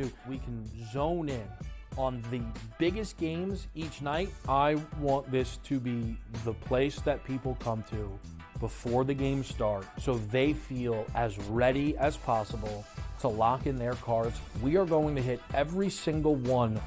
do, we can zone in on the biggest games each night. I want this to be the place that people come to before the games start so they feel as ready as possible to lock in their cards. We are going to hit every single one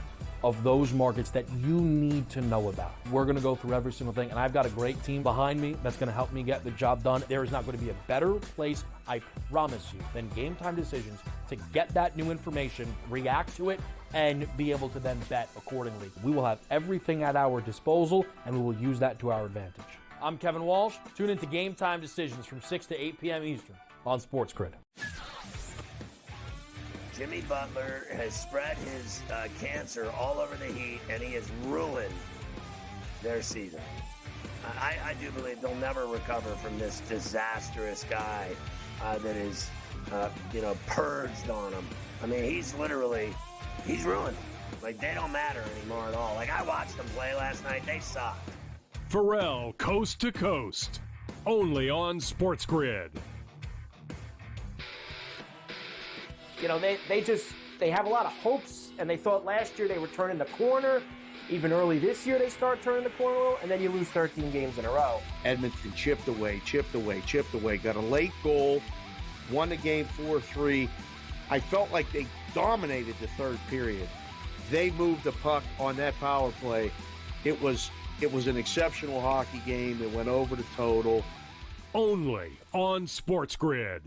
of those markets that you need to know about. We're going to go through every single thing, and I've got a great team behind me that's going to help me get the job done. There is not going to be a better place, I promise you, than Game Time Decisions to get that new information, react to it, and be able to then bet accordingly. We will have everything at our disposal, and we will use that to our advantage. I'm Kevin Walsh. Tune into Game Time Decisions from 6 to 8 p.m. Eastern on SportsGrid. Jimmy Butler has spread his cancer all over the Heat, and he has ruined their season. I do believe they'll never recover from this disastrous guy that is, purged on him. I mean, he's ruined. Like, they don't matter anymore at all. Like, I watched them play last night. They sucked. Pharrell, Coast to Coast, only on SportsGrid. You know, they have a lot of hopes, and they thought last year they were turning the corner. Even early this year, they start turning the corner a little, and then you lose 13 games in a row. Edmonton chipped away, got a late goal, won the game 4-3. I felt like they dominated the third period. They moved the puck on that power play. It was an exceptional hockey game. It went over the total. Only on SportsGrid.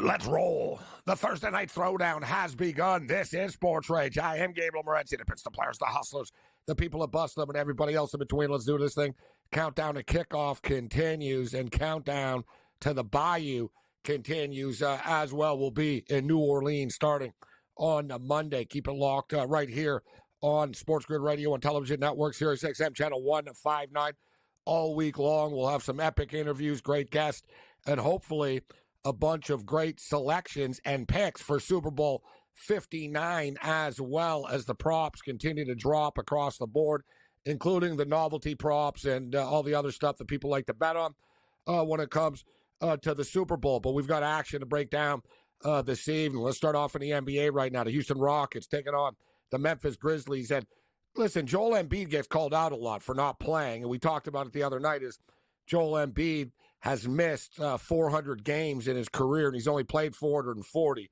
Let's roll. The Thursday night throwdown has begun. This is SportsRage. I am Gabriel Morency. It's the players, the hustlers, the people that bust them, and everybody else in between. Let's do this thing. Countdown to kickoff continues, and countdown to the Bayou continues as well. We'll be in New Orleans starting on Monday. Keep it locked right here on SportsGrid Radio and Television Network, Sirius XM Channel 159. All week long, we'll have some epic interviews, great guests, and hopefully a bunch of great selections and picks for Super Bowl 59, as well as the props continue to drop across the board, including the novelty props and all the other stuff that people like to bet on when it comes to the Super Bowl. But we've got action to break down this evening. Let's start off in the NBA right now. The Houston Rockets taking on the Memphis Grizzlies. And listen, Joel Embiid gets called out a lot for not playing, and we talked about it the other night, is Joel Embiid has missed 400 games in his career, and he's only played 440.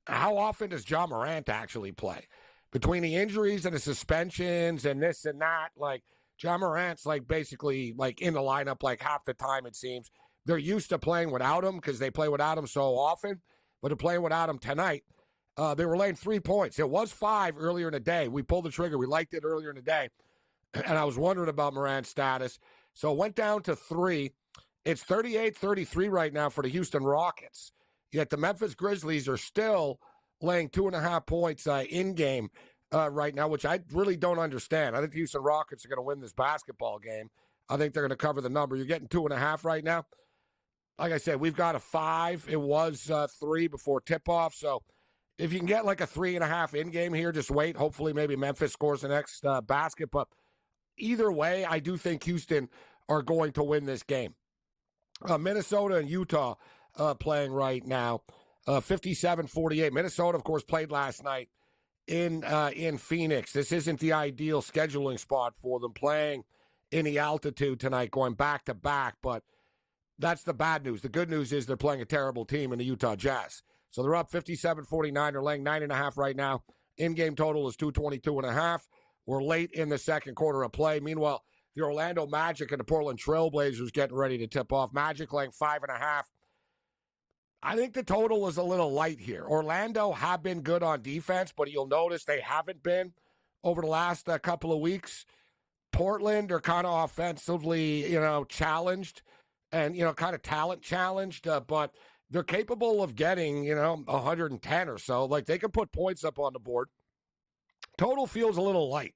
How often does Ja Morant actually play? Between the injuries and the suspensions and this and that, like, Ja Morant's basically in the lineup half the time, it seems. They're used to playing without him because they play without him so often, but to play without him tonight, they were laying 3 points. It was 5 earlier in the day. We pulled the trigger. We liked it earlier in the day, and I was wondering about Morant's status. So it went down to 3. It's 38-33 right now for the Houston Rockets. Yet the Memphis Grizzlies are still laying 2.5 points in-game right now, which I really don't understand. I think the Houston Rockets are going to win this basketball game. I think they're going to cover the number. You're getting 2.5 right now. Like I said, we've got a 5. It was 3 before tip-off. So if you can get a 3.5 in-game here, just wait. Hopefully maybe Memphis scores the next basket. But either way, I do think Houston are going to win this game. Minnesota and Utah playing right now, 57-48. Minnesota, of course, played last night in Phoenix. This isn't the ideal scheduling spot for them, playing in the altitude tonight, going back-to-back, but that's the bad news. The good news is they're playing a terrible team in the Utah Jazz. So they're up 57-49. They're laying 9.5 right now. In-game total is 222.5. We're late in the second quarter of play. Meanwhile, the Orlando Magic and the Portland Trailblazers getting ready to tip off. Magic laying 5.5. I think the total is a little light here. Orlando have been good on defense, but you'll notice they haven't been over the last couple of weeks. Portland are kind of offensively, challenged and, kind of talent challenged, but they're capable of getting, 110 or so. They can put points up on the board. Total feels a little light.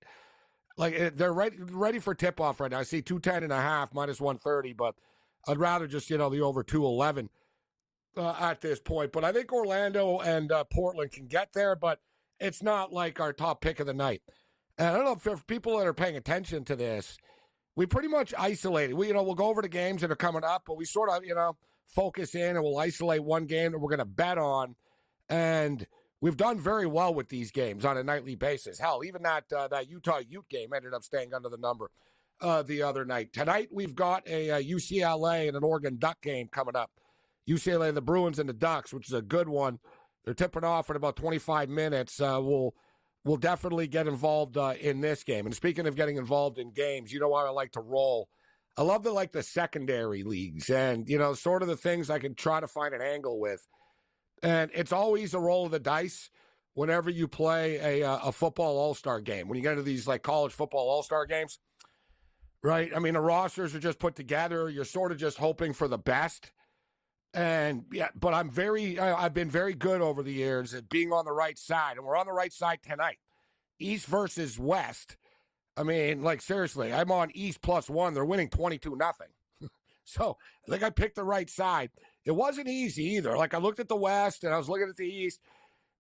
Like they're ready for tip-off right now. I see 210.5 minus 130, but I'd rather just, the over 211 at this point. But I think Orlando and Portland can get there, but it's not like our top pick of the night. And I don't know if people that are paying attention to this, we pretty much isolated. We'll go over the games that are coming up, but we sort of, focus in and we'll isolate one game that we're going to bet on. And we've done very well with these games on a nightly basis. Hell, even that Utah Ute game ended up staying under the number the other night. Tonight, we've got a UCLA and an Oregon Duck game coming up. UCLA, the Bruins, and the Ducks, which is a good one. They're tipping off in about 25 minutes. We'll definitely get involved in this game. And speaking of getting involved in games, you know how I like to roll. I love the secondary leagues and, sort of the things I can try to find an angle with. And it's always a roll of the dice whenever you play a football all-star game. When you get into these, college football all-star games, right? I mean, the rosters are just put together. You're sort of just hoping for the best. And, yeah, but I've been very good over the years at being on the right side. And we're on the right side tonight. East versus West. I mean, seriously, I'm on East +1. They're winning 22-0. So I think I picked the right side. It wasn't easy either. I looked at the West and I was looking at the East.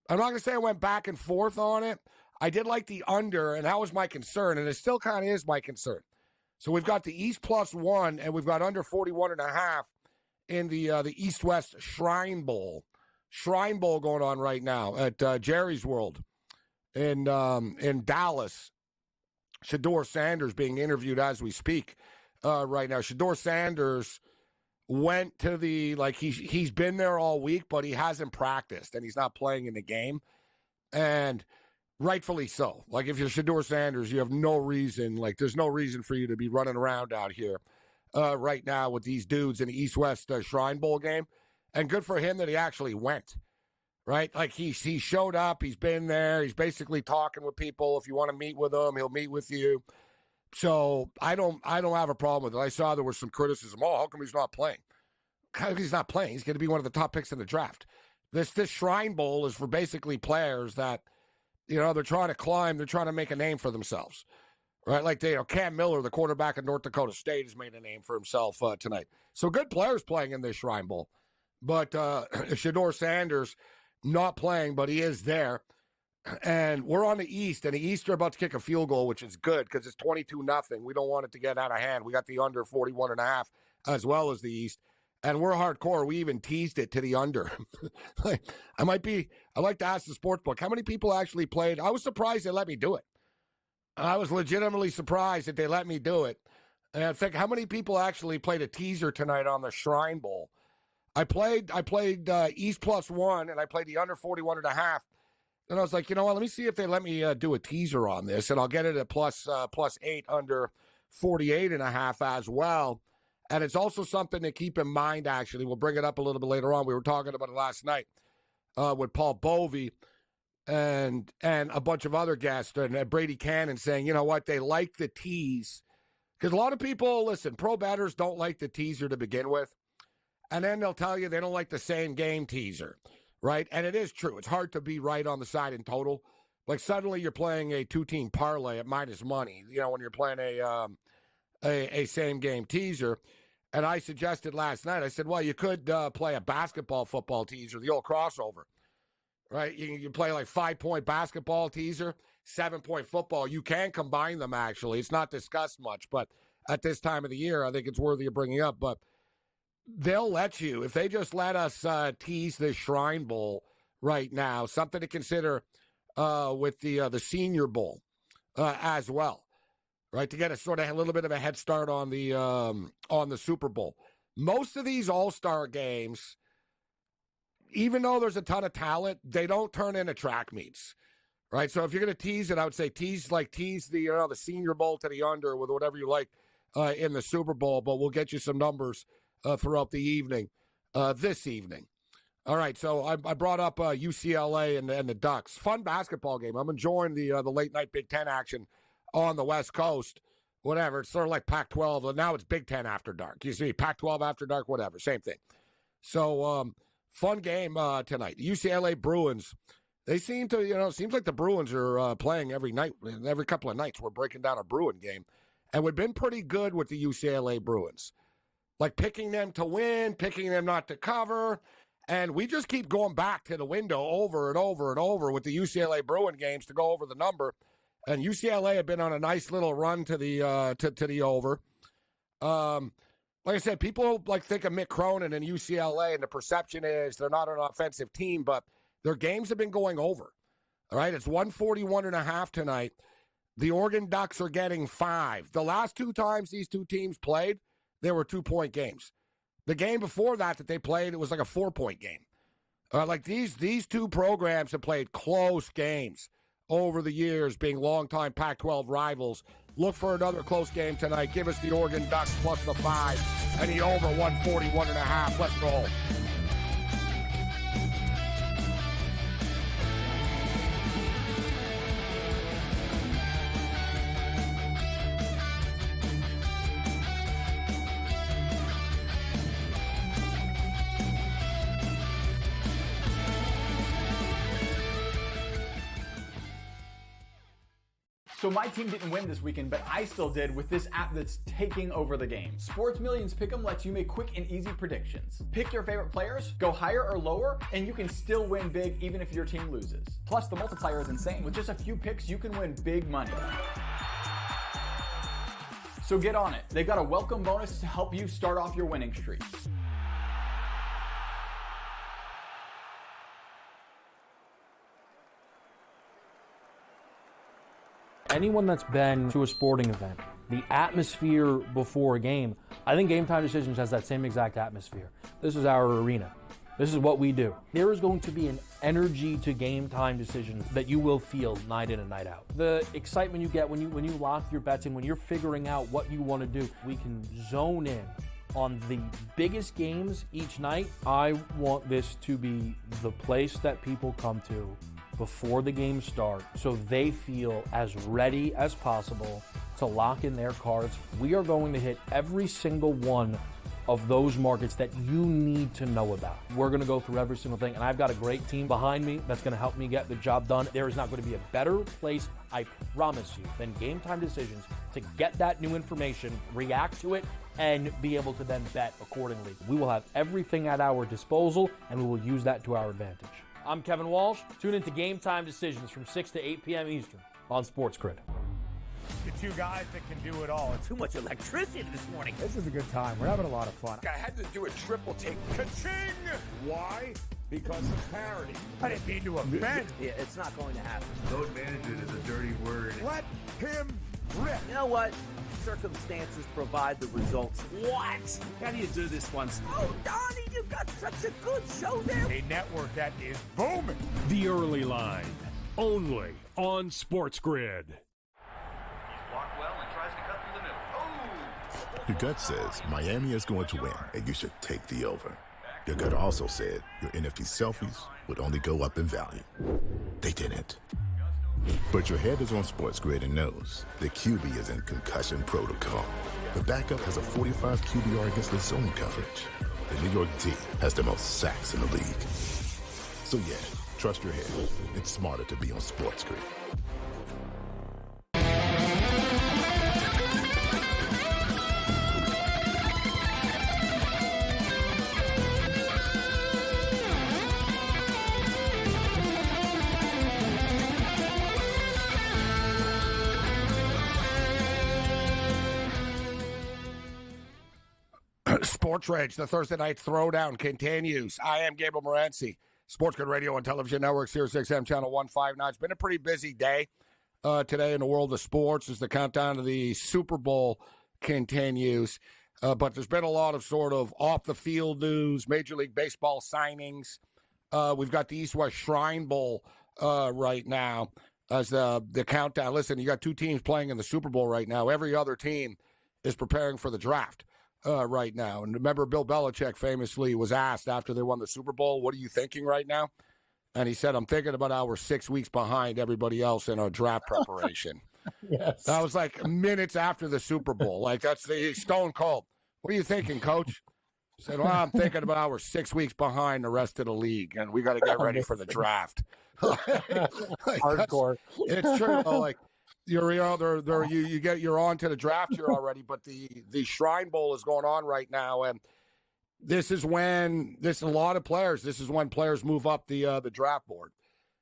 I'm not going to say I went back and forth on it. I did like the under, and that was my concern, and it still kind of is my concern. So we've got the East +1, and we've got under 41.5 in the East-West Shrine Bowl. Shrine Bowl going on right now at Jerry's World in Dallas. Shedeur Sanders being interviewed as we speak right now. Shedeur Sanders went to he's been there all week, but he hasn't practiced, and he's not playing in the game. And rightfully so. If you're Shedeur Sanders, you have no reason, there's no reason for you to be running around out here right now with these dudes in the East-West Shrine Bowl game. And good for him that he actually went, right? He showed up. He's been there. He's basically talking with people. If you want to meet with him, he'll meet with you. So I don't have a problem with it. I saw there was some criticism. Oh, how come he's not playing? How come he's not playing? He's going to be one of the top picks in the draft. This Shrine Bowl is for basically players that, they're trying to climb. They're trying to make a name for themselves. Right, Cam Miller, the quarterback of North Dakota State, has made a name for himself tonight. So good players playing in this Shrine Bowl. But Shedeur Sanders not playing, but he is there. And we're on the East, and the East are about to kick a field goal, which is good because it's 22-0. We don't want it to get out of hand. We got the under 41.5 as well as the East. And we're hardcore. We even teased it to the under. I like to ask the sportsbook, how many people actually played? I was surprised they let me do it. I was legitimately surprised that they let me do it. And I think how many people actually played a teaser tonight on the Shrine Bowl? I played East +1, and I played the under 41.5. And I was like, you know what? Let me see if they let me do a teaser on this, and I'll get it at +8 under 48.5 as well. And it's also something to keep in mind. Actually, we'll bring it up a little bit later on. We were talking about it last night with Paul Bovey and a bunch of other guests and Brady Cannon saying, you know what, they like the tease. Because a lot of people, listen, pro bettors don't like the teaser to begin with. And then they'll tell you they don't like the same game teaser, right? And it is true. It's hard to be right on the side in total. Suddenly you're playing a two-team parlay at minus money, when you're playing a same game teaser. And I suggested last night, I said, well, you could play a basketball football teaser, the old crossover. Right, you play 5-point basketball teaser, 7-point football. You can combine them, actually. It's not discussed much, but at this time of the year, I think it's worthy of bringing up. But they'll let you, if they just let us tease this Shrine Bowl right now, something to consider with the Senior Bowl as well, right, to get a little bit of a head start on the Super Bowl. Most of these all-star games, even though there's a ton of talent, they don't turn into track meets, right? So if you're going to tease it, I would say tease the Senior Bowl to the under with whatever you like in the Super Bowl, but we'll get you some numbers throughout the evening, this evening. All right, so I brought up UCLA and the Ducks. Fun basketball game. I'm enjoying the late-night Big Ten action on the West Coast. Whatever, it's sort of like Pac-12, and now it's Big Ten after dark. You see, Pac-12 after dark, whatever, same thing. So, fun game tonight. UCLA Bruins They seem to, it seems like the Bruins are playing every night. Every couple of nights, we're breaking down a Bruin game. And we've been pretty good with the UCLA Bruins. Like picking them to win, picking them not to cover. And we just keep going back to the window over and over and over with the UCLA Bruin games to go over the number. And UCLA have been on a nice little run to the to the over. Like I said, people think of Mick Cronin and UCLA, and the perception is they're not an offensive team, but their games have been going over. All right, it's 141.5 tonight. The Oregon Ducks are getting 5. The last 2 times these two teams played, they were 2-point games. The game before that they played, it was like a 4-point game. These two programs have played close games over the years, being longtime Pac-12 rivals. Look for another close game tonight. Give us the Oregon Ducks plus the 5 and the over 141.5. Let's roll. So my team didn't win this weekend, but I still did with this app that's taking over the game. Sports Millions Pick'em lets you make quick and easy predictions. Pick your favorite players, go higher or lower, and you can still win big even if your team loses. Plus, the multiplier is insane. With just a few picks, you can win big money. So get on it. They've got a welcome bonus to help you start off your winning streak. Anyone that's been to a sporting event, the atmosphere before a game, I think Game Time Decisions has that same exact atmosphere. This is our arena. This is what we do. There is going to be an energy to Game Time Decisions that you will feel night in and night out. The excitement you get when you lock your bets in, when you're figuring out what you want to do, we can zone in on the biggest games each night. I want this to be the place that people come to before the games start so they feel as ready as possible to lock in their cards. We are going to hit every single one of those markets that you need to know about. We're going to go through every single thing, and I've got a great team behind me that's going to help me get the job done. There is not going to be a better place, I promise you, than Game Time Decisions to get that new information, react to it, and be able to then bet accordingly. We will have everything at our disposal, and we will use that to our advantage. I'm Kevin Walsh. Tune into Game Time Decisions from 6 to 8 p.m. Eastern on SportsGrid. The two guys that can do it all. Too much electricity this morning. This is a good time. We're having a lot of fun. I had to do a triple take. Ka-ching! Why? Because of parity. I didn't mean to offend. Yeah, it's not going to happen. Load management is a dirty word. Let him rip. You know what? Circumstances provide the results. What? How do you do this once? Oh, Donnie, you've got such a good show there. A network that is booming. The Early Line, only on SportsGrid. Blocked well and tries to cut through the middle. Oh! Your gut says Miami is going to win, and you should take the over. Your gut also said your NFT selfies would only go up in value. They didn't. But your head is on SportsGrid and knows the QB is in concussion protocol. The backup has a 45 QBR against the zone coverage. The New York D has the most sacks in the league. So yeah, trust your head. It's smarter to be on SportsGrid. SportsRage, the Thursday night throwdown continues. I am Gabriel Morency, SportsGrid Radio and Television Network, Sirius XM Channel 159. It's been a pretty busy day today in the world of sports as the countdown to the Super Bowl continues. But there's been a lot of sort of off-the-field news, Major League Baseball signings. We've got the East-West Shrine Bowl right now as the countdown. Listen, you got two teams playing in the Super Bowl right now. Every other team is preparing for the draft. Right now. And remember, Bill Belichick famously was asked after they won the Super Bowl, what are you thinking right now? And he said, I'm thinking about how we're 6 weeks behind everybody else in our draft preparation. Yes. That was like minutes after the Super Bowl. Like, that's the stone cold. What are you thinking, Coach? Said, well, I'm thinking about how we're 6 weeks behind the rest of the league, and we got to get ready for the draft. Hardcore. It's true. Like you're on to the draft here already, but the Shrine Bowl is going on right now, and this is when a lot of players. This is when players move up the draft board,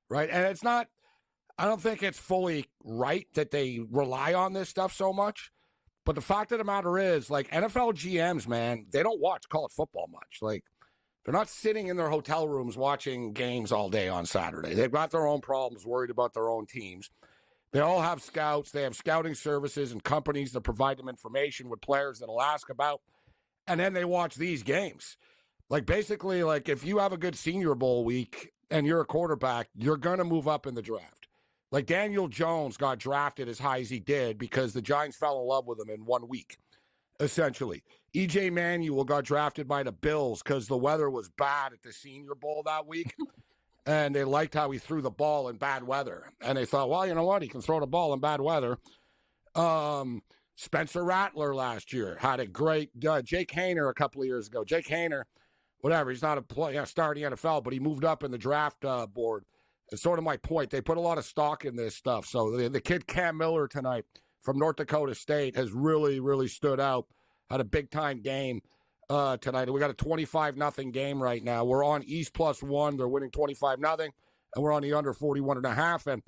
right? And it's not. I don't think it's fully right that they rely on this stuff so much. But the fact of the matter is, like, NFL GMs, man, they don't watch college football much. Like, they're not sitting in their hotel rooms watching games all day on Saturday. They've got their own problems, worried about their own teams. They all have scouts. They have scouting services and companies that provide them information with players that they'll ask about. And then they watch these games. Like, basically, like, if you have a good Senior Bowl week and you're a quarterback, you're going to move up in the draft. Like, Daniel Jones got drafted as high as he did because the Giants fell in love with him in 1 week, essentially. E.J. Manuel got drafted by the Bills because the weather was bad at the Senior Bowl that week, and they liked how he threw the ball in bad weather. And they thought, well, you know what? He can throw the ball in bad weather. Spencer Rattler last year had a great Jake Haener a couple of years ago. Jake Haener, whatever, he's not a star in the NFL, but he moved up in the draft board. It's sort of my point. They put a lot of stock in this stuff. So the kid Cam Miller tonight from North Dakota State has really, really stood out. Had a big-time game tonight. We got a 25-0 game right now. We're on East +1. They're winning 25-0, and we're on the under 41.5. And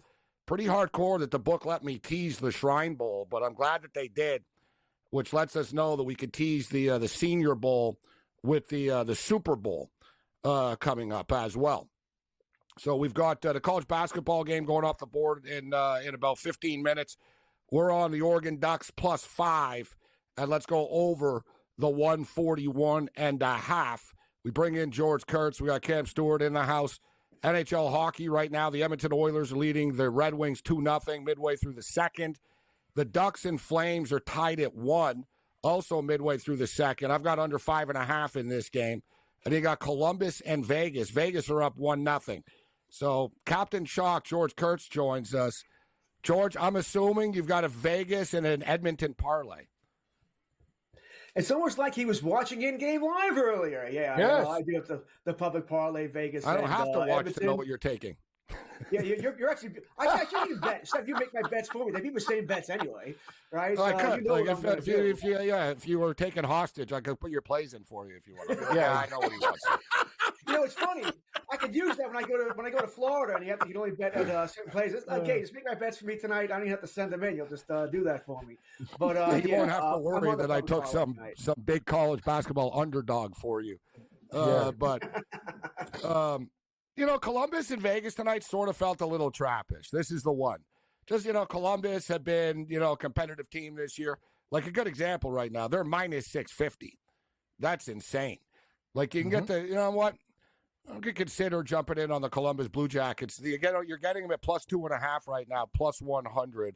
pretty hardcore that the book let me tease the Shrine Bowl, but I'm glad that they did, which lets us know that we could tease the Senior Bowl with the Super Bowl coming up as well. So we've got the college basketball game going off the board in about 15 minutes. We're on the Oregon Ducks +5, and let's go over the 141.5. We bring in George Kurtz. We got Cam Stewart in the house. NHL hockey right now, the Edmonton Oilers are leading the Red Wings 2-0 midway through the second. The Ducks and Flames are tied at 1, also midway through the second. I've got under 5.5 in this game. And you got Columbus and Vegas. Vegas are up 1-0. So Captain Shock, George Kurtz, joins us. George, I'm assuming you've got a Vegas and an Edmonton parlay. It's almost like he was watching in-game live earlier. Yeah, yes. I do have the public parlay Vegas. I don't have to watch Edmonton. to know what you're taking. Yeah, you're actually. I can't even bet. Instead, you make my bets for me. They'd be the same bets anyway, right? I could. If you were taken hostage, I could put your plays in for you if you want. Yeah, I know what he wants. It's funny. I could use that when I go to Florida, and you can only bet at certain places. Okay, just make my bets for me tonight. I don't even have to send them in. You'll just do that for me. But you won't have to worry that I took some big college basketball underdog for you. Columbus and Vegas tonight sort of felt a little trappish. This is the one. Just, Columbus have been, a competitive team this year. Like a good example right now, they're minus 650. That's insane. Like you can get you know what? I could consider jumping in on the Columbus Blue Jackets. You're getting them at +2.5 right now, +100.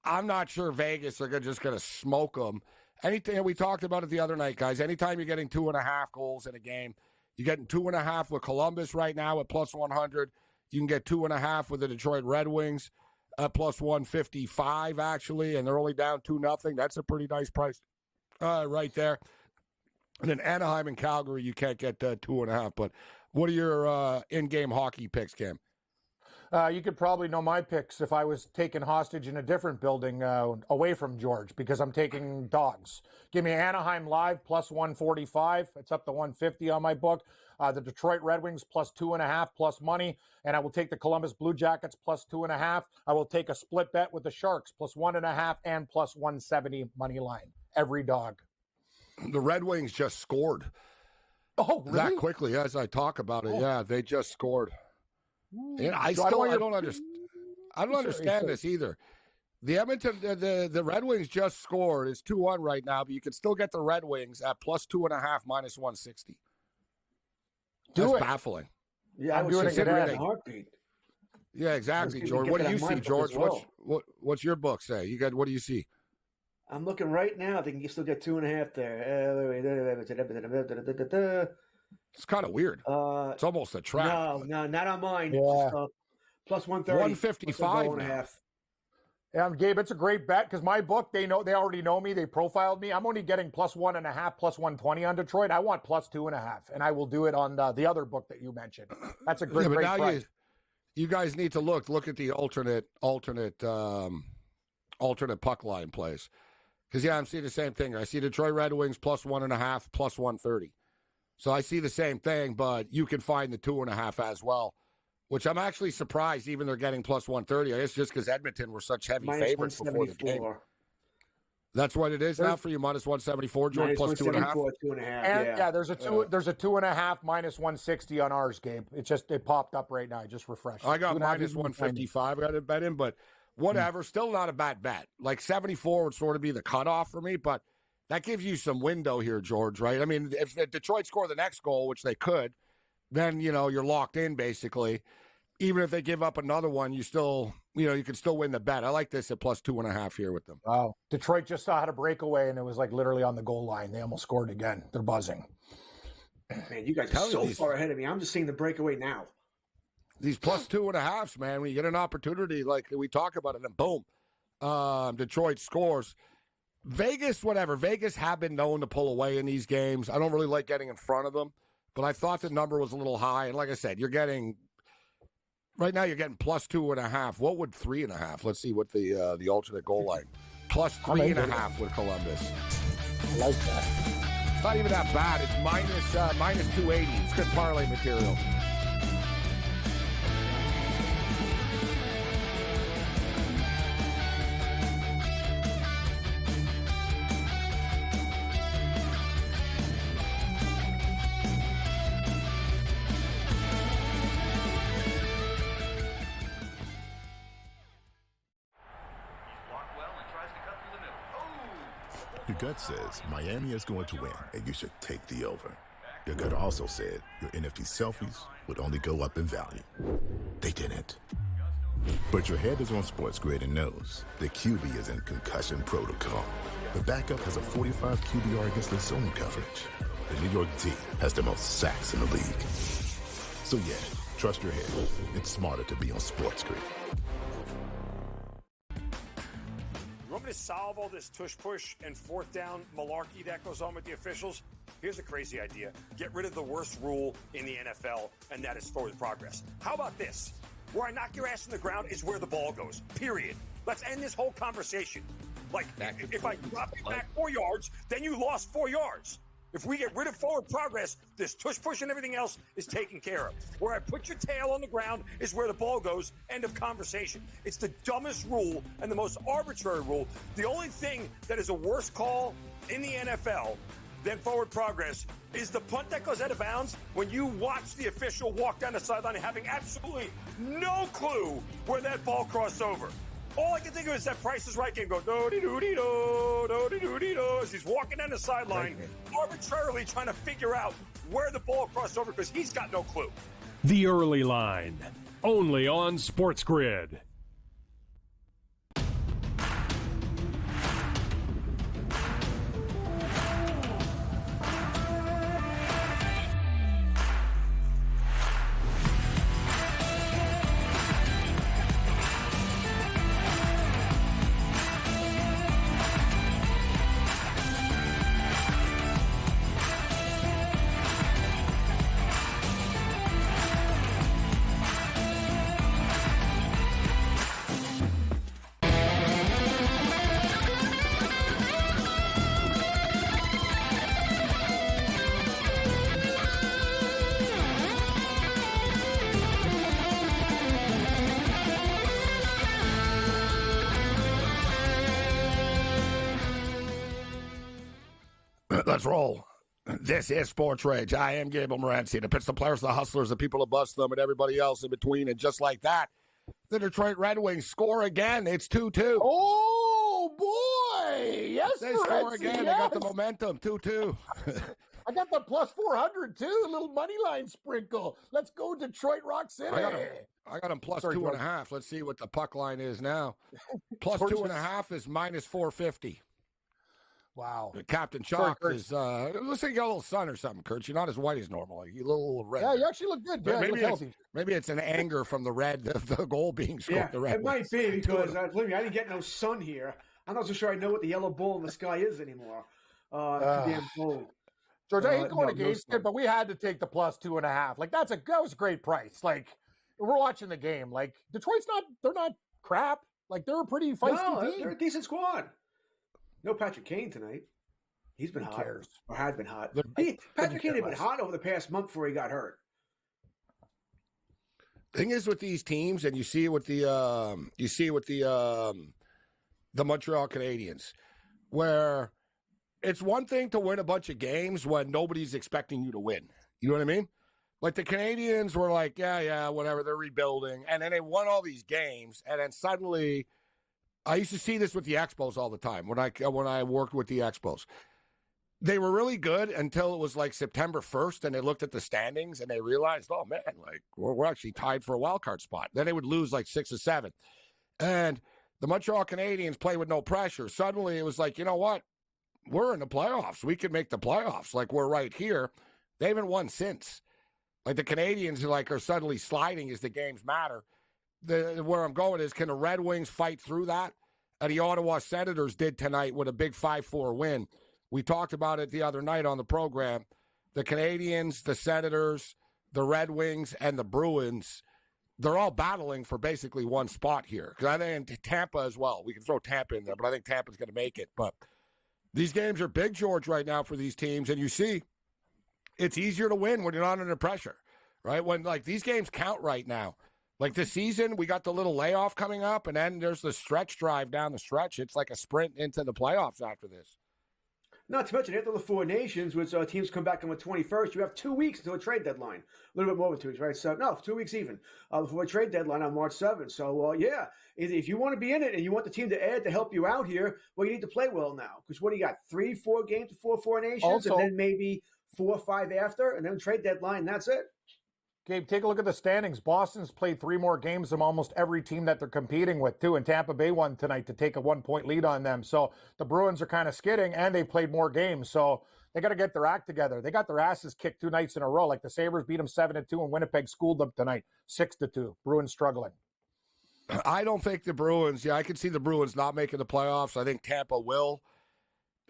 I'm not sure Vegas are just going to smoke them. Anything we talked about it the other night, guys. Anytime you're getting 2.5 goals in a game, you're getting 2.5 with Columbus right now at +100. You can get 2.5 with the Detroit Red Wings at +155, actually, and they're only down 2-0. That's a pretty nice price right there. And then Anaheim and Calgary, you can't get 2.5. But what are your in-game hockey picks, Cam? You could probably know my picks if I was taken hostage in a different building away from George, because I'm taking dogs. Give me Anaheim live +145. It's up to 150 on my book. The Detroit Red Wings +2.5 plus money. And I will take the Columbus Blue Jackets +2.5. I will take a split bet with the Sharks +1.5 and +170 money line. Every dog. The Red Wings just scored. Oh, really? That quickly as I talk about it. Yeah, they just scored. And I don't understand this either. The Edmonton, the Red Wings just scored. It's 2-1 right now, but you can still get the Red Wings at +2.5 -160. That's baffling. Yeah, I'm doing it in a heartbeat. Yeah, exactly, George. What do you see, George? What's your book say? What do you see? I'm looking right now. They can still get 2.5 there. It's kind of weird. It's almost a trap. No, not on mine. Yeah. It's +130. 155 now. Yeah, Gabe, it's a great bet because my book, they already know me. They profiled me. I'm only getting +1.5, +120 on Detroit. I want +2.5, and I will do it on the other book that you mentioned. That's a great price. You guys need to look at the alternate puck line plays. Because, I'm seeing the same thing. I see Detroit Red Wings +1.5, +130. So I see the same thing, but you can find the 2.5 as well, which I'm actually surprised even they're getting +130. I guess just because Edmonton were such heavy favorites before the game. That's what it is now for you, -174, George, +2.5. 2.5. Yeah, there's a 2.5 -160 on ours, Gabe. It popped up right now. I just refreshed. I got -155. I got to bet in, but whatever. Still not a bad bet. Like 74 would sort of be the cutoff for me, but that gives you some window here, George, right? I mean, if Detroit score the next goal, which they could, then, you're locked in basically. Even if they give up another one, you can still win the bet. I like this at +2.5 here with them. Wow. Detroit just saw how to break away, and it was like literally on the goal line. They almost scored again. They're buzzing. Man, you guys are so far ahead of me. I'm just seeing the breakaway now. These +2.5s, man, when you get an opportunity like we talk about it, and boom, Detroit scores. Vegas, whatever. Vegas have been known to pull away in these games. I don't really like getting in front of them, but I thought the number was a little high. And like I said, right now you're getting +2.5. What would 3.5? Let's see what the alternate goal line. +3.5 with Columbus. I like that. It's not even that bad. It's minus 280. It's good parlay material. Your gut says Miami is going to win, and you should take the over. Your gut also said your NFT selfies would only go up in value. They didn't. But your head is on SportsGrid and knows the QB is in concussion protocol. The backup has a 45 QBR against the zone coverage. The New York D has the most sacks in the league. So yeah, trust your head. It's smarter to be on SportsGrid. You want me to solve all this tush-push and fourth down malarkey that goes on with the officials? Here's a crazy idea. Get rid of the worst rule in the NFL, and that is forward progress. How about this? Where I knock your ass in the ground is where the ball goes, period. Let's end this whole conversation. Like, if I drop you back 4 yards, then you lost 4 yards. If we get rid of forward progress, this tush-push and everything else is taken care of. Where I put your tail on the ground is where the ball goes. End of conversation. It's the dumbest rule and the most arbitrary rule. The only thing that is a worse call in the NFL than forward progress is the punt that goes out of bounds when you watch the official walk down the sideline having absolutely no clue where that ball crossed over. All I can think of is that Price is Right game go do-de-do-de-do, do-de-do-de-do, as he's walking down the sideline, arbitrarily trying to figure out where the ball crossed over because he's got no clue. The Early Line, only on SportsGrid. Let's roll. This is SportsRage. I am Gabriel Morency. The Pittsburgh players, the hustlers, the people who bust them, and everybody else in between. And just like that, the Detroit Red Wings score again. It's 2-2. Oh, boy. Yes, they score again. Yes. They got the momentum. 2-2. I got the +400, too. A little money line sprinkle. Let's go Detroit Rock City. I got them +2.5. Let's see what the puck line is now. +2.5 is -450. Wow. Captain Chalk is, looks like you got a little sun or something, Kurt. You're not as white as normal. You're a little red. Yeah, you actually look good. Yeah, maybe it's an anger from the red, the goal being scored. Yeah, the red it might be because, believe me, I didn't get no sun here. I'm not so sure I know what the yellow ball in the sky is anymore. Damn cold. George, I hate going against it, but we had to take the plus 2.5. Like, that was a great price. Like, we're watching the game. Like, Detroit's they're not crap. Like, they're a pretty feisty team. They're a decent squad. No Patrick Kane tonight. He's been hot. Or had been hot. Patrick Kane had been hot over the past month before he got hurt. Thing is with these teams, and you see it with the Montreal Canadiens, where it's one thing to win a bunch of games when nobody's expecting you to win. You know what I mean? Like the Canadiens were like, yeah, whatever, they're rebuilding. And then they won all these games. And then suddenly, I used to see this with the Expos all the time when I worked with the Expos. They were really good until it was like September 1st, and they looked at the standings and they realized, oh man, like we're actually tied for a wild card spot. Then they would lose like 6 or 7. And the Montreal Canadiens play with no pressure. Suddenly it was like, you know what? We're in the playoffs. We can make the playoffs. Like we're right here. They haven't won since. Like the Canadiens are suddenly sliding as the games matter. Where I'm going is, can the Red Wings fight through that? And the Ottawa Senators did tonight with a big 5-4 win. We talked about it the other night on the program. The Canadiens, the Senators, the Red Wings, and the Bruins, they're all battling for basically one spot here. Because I think Tampa as well. We can throw Tampa in there, but I think Tampa's going to make it. But these games are big, George, right now for these teams. And you see, it's easier to win when you're not under pressure, right? When, like, these games count right now. Like this season, we got the little layoff coming up, and then there's the stretch drive down the stretch. It's like a sprint into the playoffs after this. Not to mention, after the Four Nations, which teams come back on the 21st, you have 2 weeks until a trade deadline. A little bit more than 2 weeks, right? So, no, 2 weeks even before a trade deadline on March 7th. So, yeah, if you want to be in it and you want the team to add to help you out here, well, you need to play well now. Because what do you got? 3-4 games before Four Nations, also, and then maybe 4 or 5 after, and then trade deadline, that's it. Gabe, take a look at the standings. Boston's played 3 more games than almost every team that they're competing with, too. And Tampa Bay won tonight to take a 1-point lead on them. So the Bruins are kind of skidding, and they played more games. So they got to get their act together. They got their asses kicked 2 nights in a row. Like the Sabres beat them 7-2, and Winnipeg schooled them tonight 6-2. Bruins struggling. I don't think the Bruins, I can see the Bruins not making the playoffs. I think Tampa will.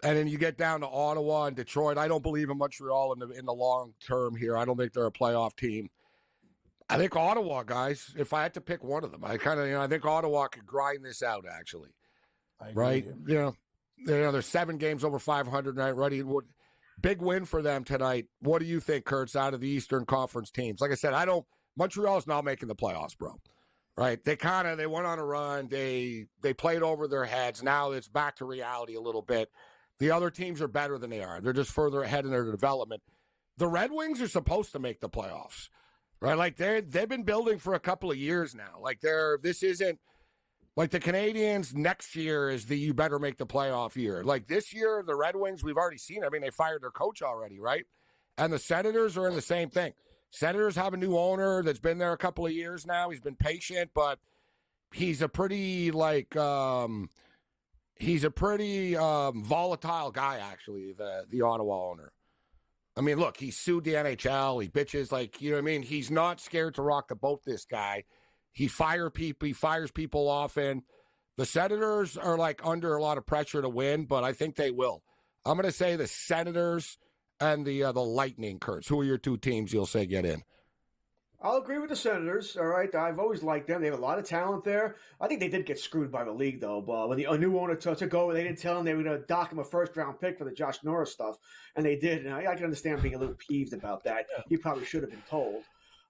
And then you get down to Ottawa and Detroit. I don't believe in Montreal in the long term here. I don't think they're a playoff team. I think Ottawa, guys, if I had to pick one of them, I think Ottawa could grind this out, actually. Right? They're 7 games over 500 tonight. Ready? Big win for them tonight. What do you think, Kurtz, out of the Eastern Conference teams? Like I said, Montreal's not making the playoffs, bro. Right? They went on a run. They played over their heads. Now it's back to reality a little bit. The other teams are better than they are. They're just further ahead in their development. The Red Wings are supposed to make the playoffs. Right, like they've been building for a couple of years now. Like this isn't like the Canadiens. Next year is the you better make the playoff year. Like this year, the Red Wings, we've already seen. I mean, they fired their coach already, right? And the Senators are in the same thing. Senators have a new owner that's been there a couple of years now. He's been patient, but he's a pretty volatile guy, actually. The Ottawa owner. I mean, look, he sued the NHL. He bitches, like, you know what I mean? He's not scared to rock the boat, this guy. He fires people often. The Senators are, like, under a lot of pressure to win, but I think they will. I'm going to say the Senators and the Lightning, Kurtz. Who are your 2 teams you'll say get in? I'll agree with the Senators. All right, I've always liked them. They have a lot of talent there. I think they did get screwed by the league, though. But when a new owner took over, they didn't tell him they were going to dock him a first-round pick for the Josh Norris stuff, and they did. And I can understand being a little peeved about that. He probably should have been told.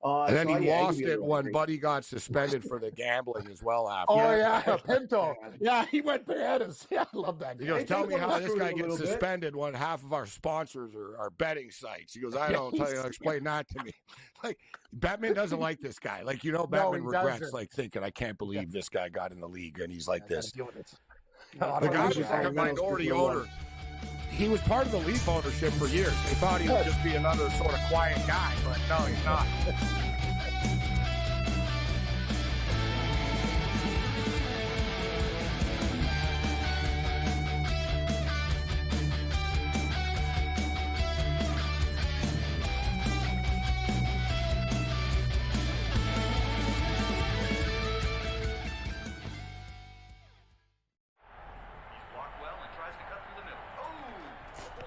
And then he lost it when Buddy got suspended for the gambling as well after. Oh, yeah, Pinto. Yeah, he went bananas. Yeah, I love that guy. He goes, tell me how this guy gets suspended when half of our sponsors are betting sites. He goes, I don't tell you. Explain that to me. Like, Batman doesn't like this guy. Like, Batman regrets, like, thinking, I can't believe this guy got in the league and he's like this. The guy was like a minority owner. He was part of the Leaf ownership for years. They thought he would just be another sort of quiet guy, but no, he's not.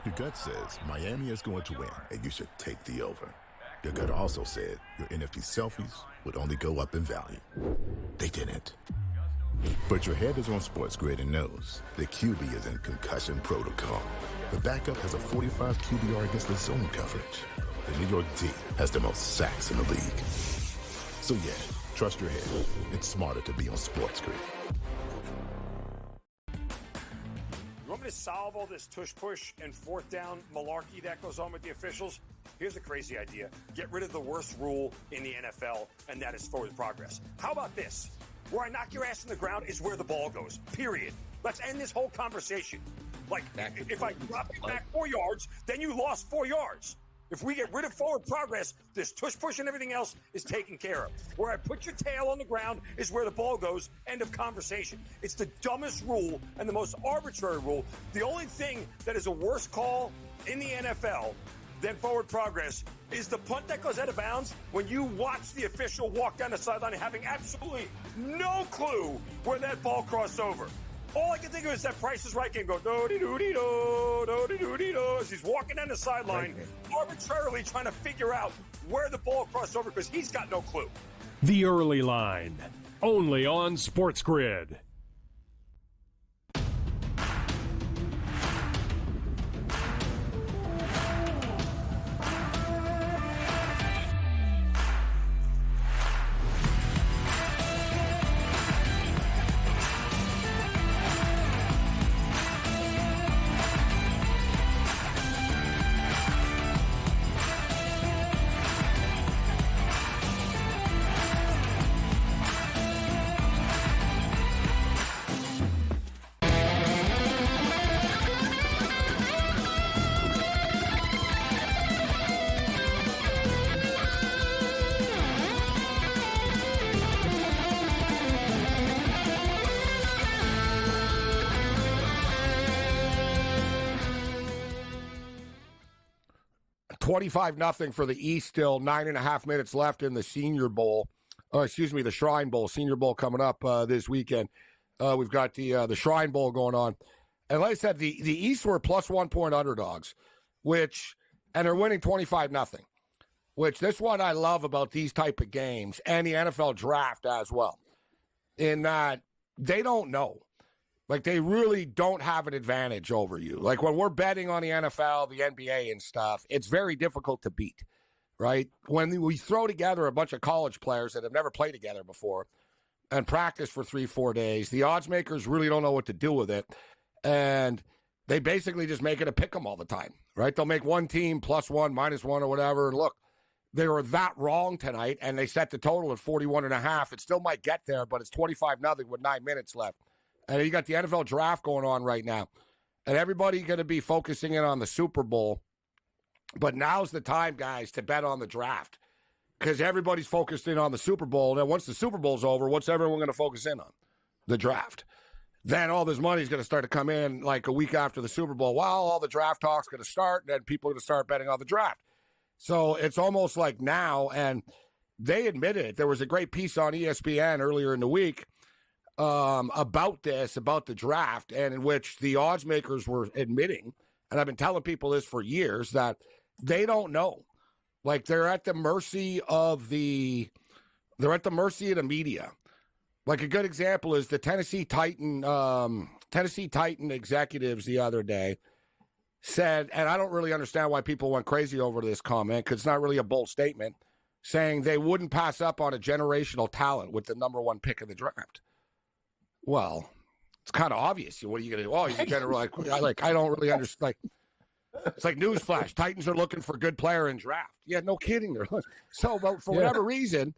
Your gut says Miami is going to win, and you should take the over. Your gut also said your NFT selfies would only go up in value. They didn't. But your head is on SportsGrid and knows the QB is in concussion protocol. The backup has a 45 QBR against the zone coverage. The New York D has the most sacks in the league. So yeah, trust your head. It's smarter to be on SportsGrid. You want me to solve all this tush-push and fourth down malarkey that goes on with the officials? Here's a crazy idea. Get rid of the worst rule in the NFL, and that is forward progress. How about this? Where I knock your ass in the ground is where the ball goes, period. Let's end this whole conversation. Like, if I drop you back 4 yards, then you lost 4 yards. If we get rid of forward progress, this tush-push and everything else is taken care of. Where I put your tail on the ground is where the ball goes, end of conversation. It's the dumbest rule and the most arbitrary rule. The only thing that is a worse call in the NFL than forward progress is the punt that goes out of bounds when you watch the official walk down the sideline having absolutely no clue where that ball crossed over. All I can think of is that Price is Right game go do-de-do-de-do, do-de-do-de-do, as he's walking down the sideline, arbitrarily trying to figure out where the ball crossed over because he's got no clue. The Early Line, only on SportsGrid. $25-0 for the East still, 9.5 minutes left in the Senior Bowl. The Shrine Bowl. Senior Bowl coming up this weekend. We've got the Shrine Bowl going on. And like I said, the East were plus 1 point underdogs, and they're winning 25-0, which this one I love about these type of games and the NFL draft as well, in that they don't know. Like, they really don't have an advantage over you. Like, when we're betting on the NFL, the NBA and stuff, it's very difficult to beat, right? When we throw together a bunch of college players that have never played together before and practice for 3-4 days, the odds makers really don't know what to do with it. And they basically just make it a pick 'em all the time, right? They'll make one team +1, -1, or whatever. And look, they were that wrong tonight, and they set the total at 41.5. It still might get there, but it's 25-0 with 9 minutes left. And you got the NFL draft going on right now. And everybody going to be focusing in on the Super Bowl. But now's the time, guys, to bet on the draft. Because everybody's focused in on the Super Bowl. And once the Super Bowl's over, what's everyone going to focus in on? The draft. Then all this money's going to start to come in like a week after the Super Bowl. Well, all the draft talk's going to start, and then people are going to start betting on the draft. So it's almost like now, and they admitted it. There was a great piece on ESPN earlier in the week about the draft, and in which the odds makers were admitting, and I've been telling people this for years, that they don't know. Like, they're at the mercy of the media. Like, a good example is the Tennessee Titan executives the other day said, and I don't really understand why people went crazy over this comment, because it's not really a bold statement, saying they wouldn't pass up on a generational talent with the number 1 pick of the draft. Well, it's kind of obvious. What are you going to do? Oh, you general I don't really understand. It's like newsflash. Titans are looking for good player in draft. Yeah, no kidding. So, but for whatever reason,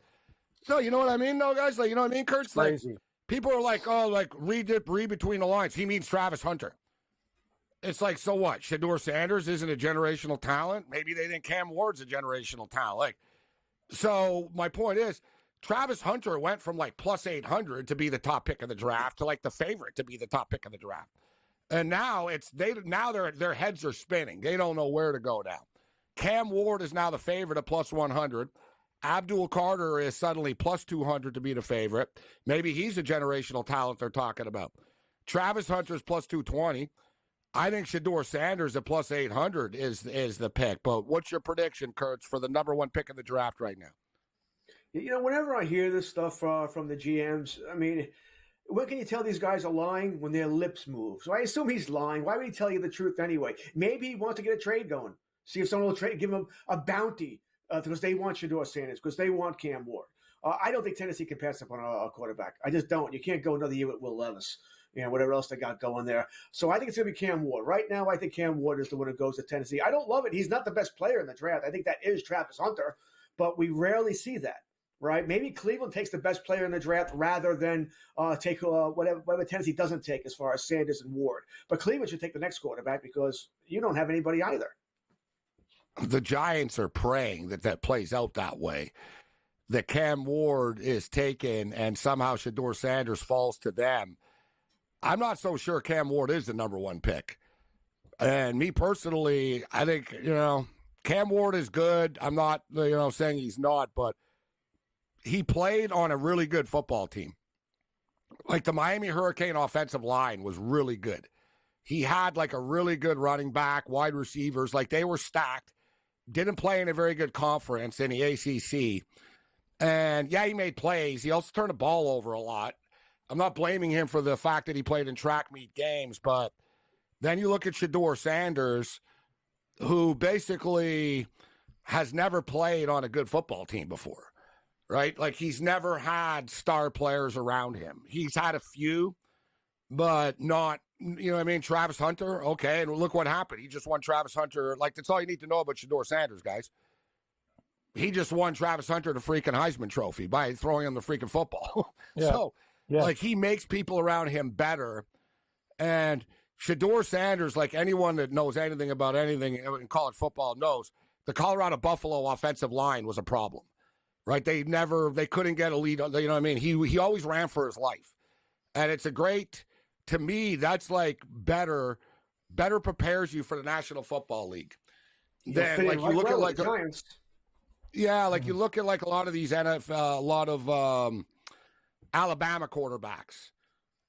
no, you know what I mean? No, guys, like, you know what I mean, Kurt? It's like, people are like, oh, like, read between the lines. He means Travis Hunter. It's like, so what? Shedeur Sanders isn't a generational talent? Maybe they think Cam Ward's a generational talent. Like, so my point is, Travis Hunter went from like plus 800 to be the top pick of the draft to like the favorite to be the top pick of the draft. And now their heads are spinning. They don't know where to go now. Cam Ward is now the favorite at plus 100. Abdul Carter is suddenly plus 200 to be the favorite. Maybe he's a generational talent they're talking about. Travis Hunter's plus 220. I think Shedeur Sanders at plus 800 is the pick. But what's your prediction, Kurtz, for the number one pick in the draft right now? You know, whenever I hear this stuff from the GMs, I mean, when can you tell these guys are lying? When their lips move. So I assume he's lying. Why would he tell you the truth anyway? Maybe he wants to get a trade going. See if someone will trade, give him a bounty because they want Shedeur Sanders, because they want Cam Ward. I don't think Tennessee can pass up on a quarterback. I just don't. You can't go another year with Will Levis, whatever else they got going there. So I think it's going to be Cam Ward. Right now, I think Cam Ward is the one who goes to Tennessee. I don't love it. He's not the best player in the draft. I think that is Travis Hunter, but we rarely see that. Right? Maybe Cleveland takes the best player in the draft rather than take whatever Tennessee doesn't take as far as Sanders and Ward. But Cleveland should take the next quarterback because you don't have anybody either. The Giants are praying that plays out that way, that Cam Ward is taken and somehow Shedeur Sanders falls to them. I'm not so sure Cam Ward is the number one pick. And me personally, I think, Cam Ward is good. I'm not, saying he's not, but he played on a really good football team. Like the Miami Hurricane offensive line was really good. He had like a really good running back, wide receivers. Like they were stacked. Didn't play in a very good conference in the ACC. And yeah, he made plays. He also turned the ball over a lot. I'm not blaming him for the fact that he played in track meet games, but then you look at Shedeur Sanders, who basically has never played on a good football team before. Right? Like he's never had star players around him. He's had a few, but not, Travis Hunter. Okay. And look what happened. He just won Travis Hunter. Like that's all you need to know about Shedeur Sanders, guys. He just won Travis Hunter the freaking Heisman Trophy by throwing him the freaking football. Yeah. So like he makes people around him better. And Shedeur Sanders, like anyone that knows anything about anything in college football knows, the Colorado Buffalo offensive line was a problem. Right, they couldn't get a lead. You know what I mean? He always ran for his life, and it's to me, that's like better prepares you for the National Football League. Then like you look at like Giants. Yeah, like you look at like a lot of these NFL, a lot of Alabama quarterbacks,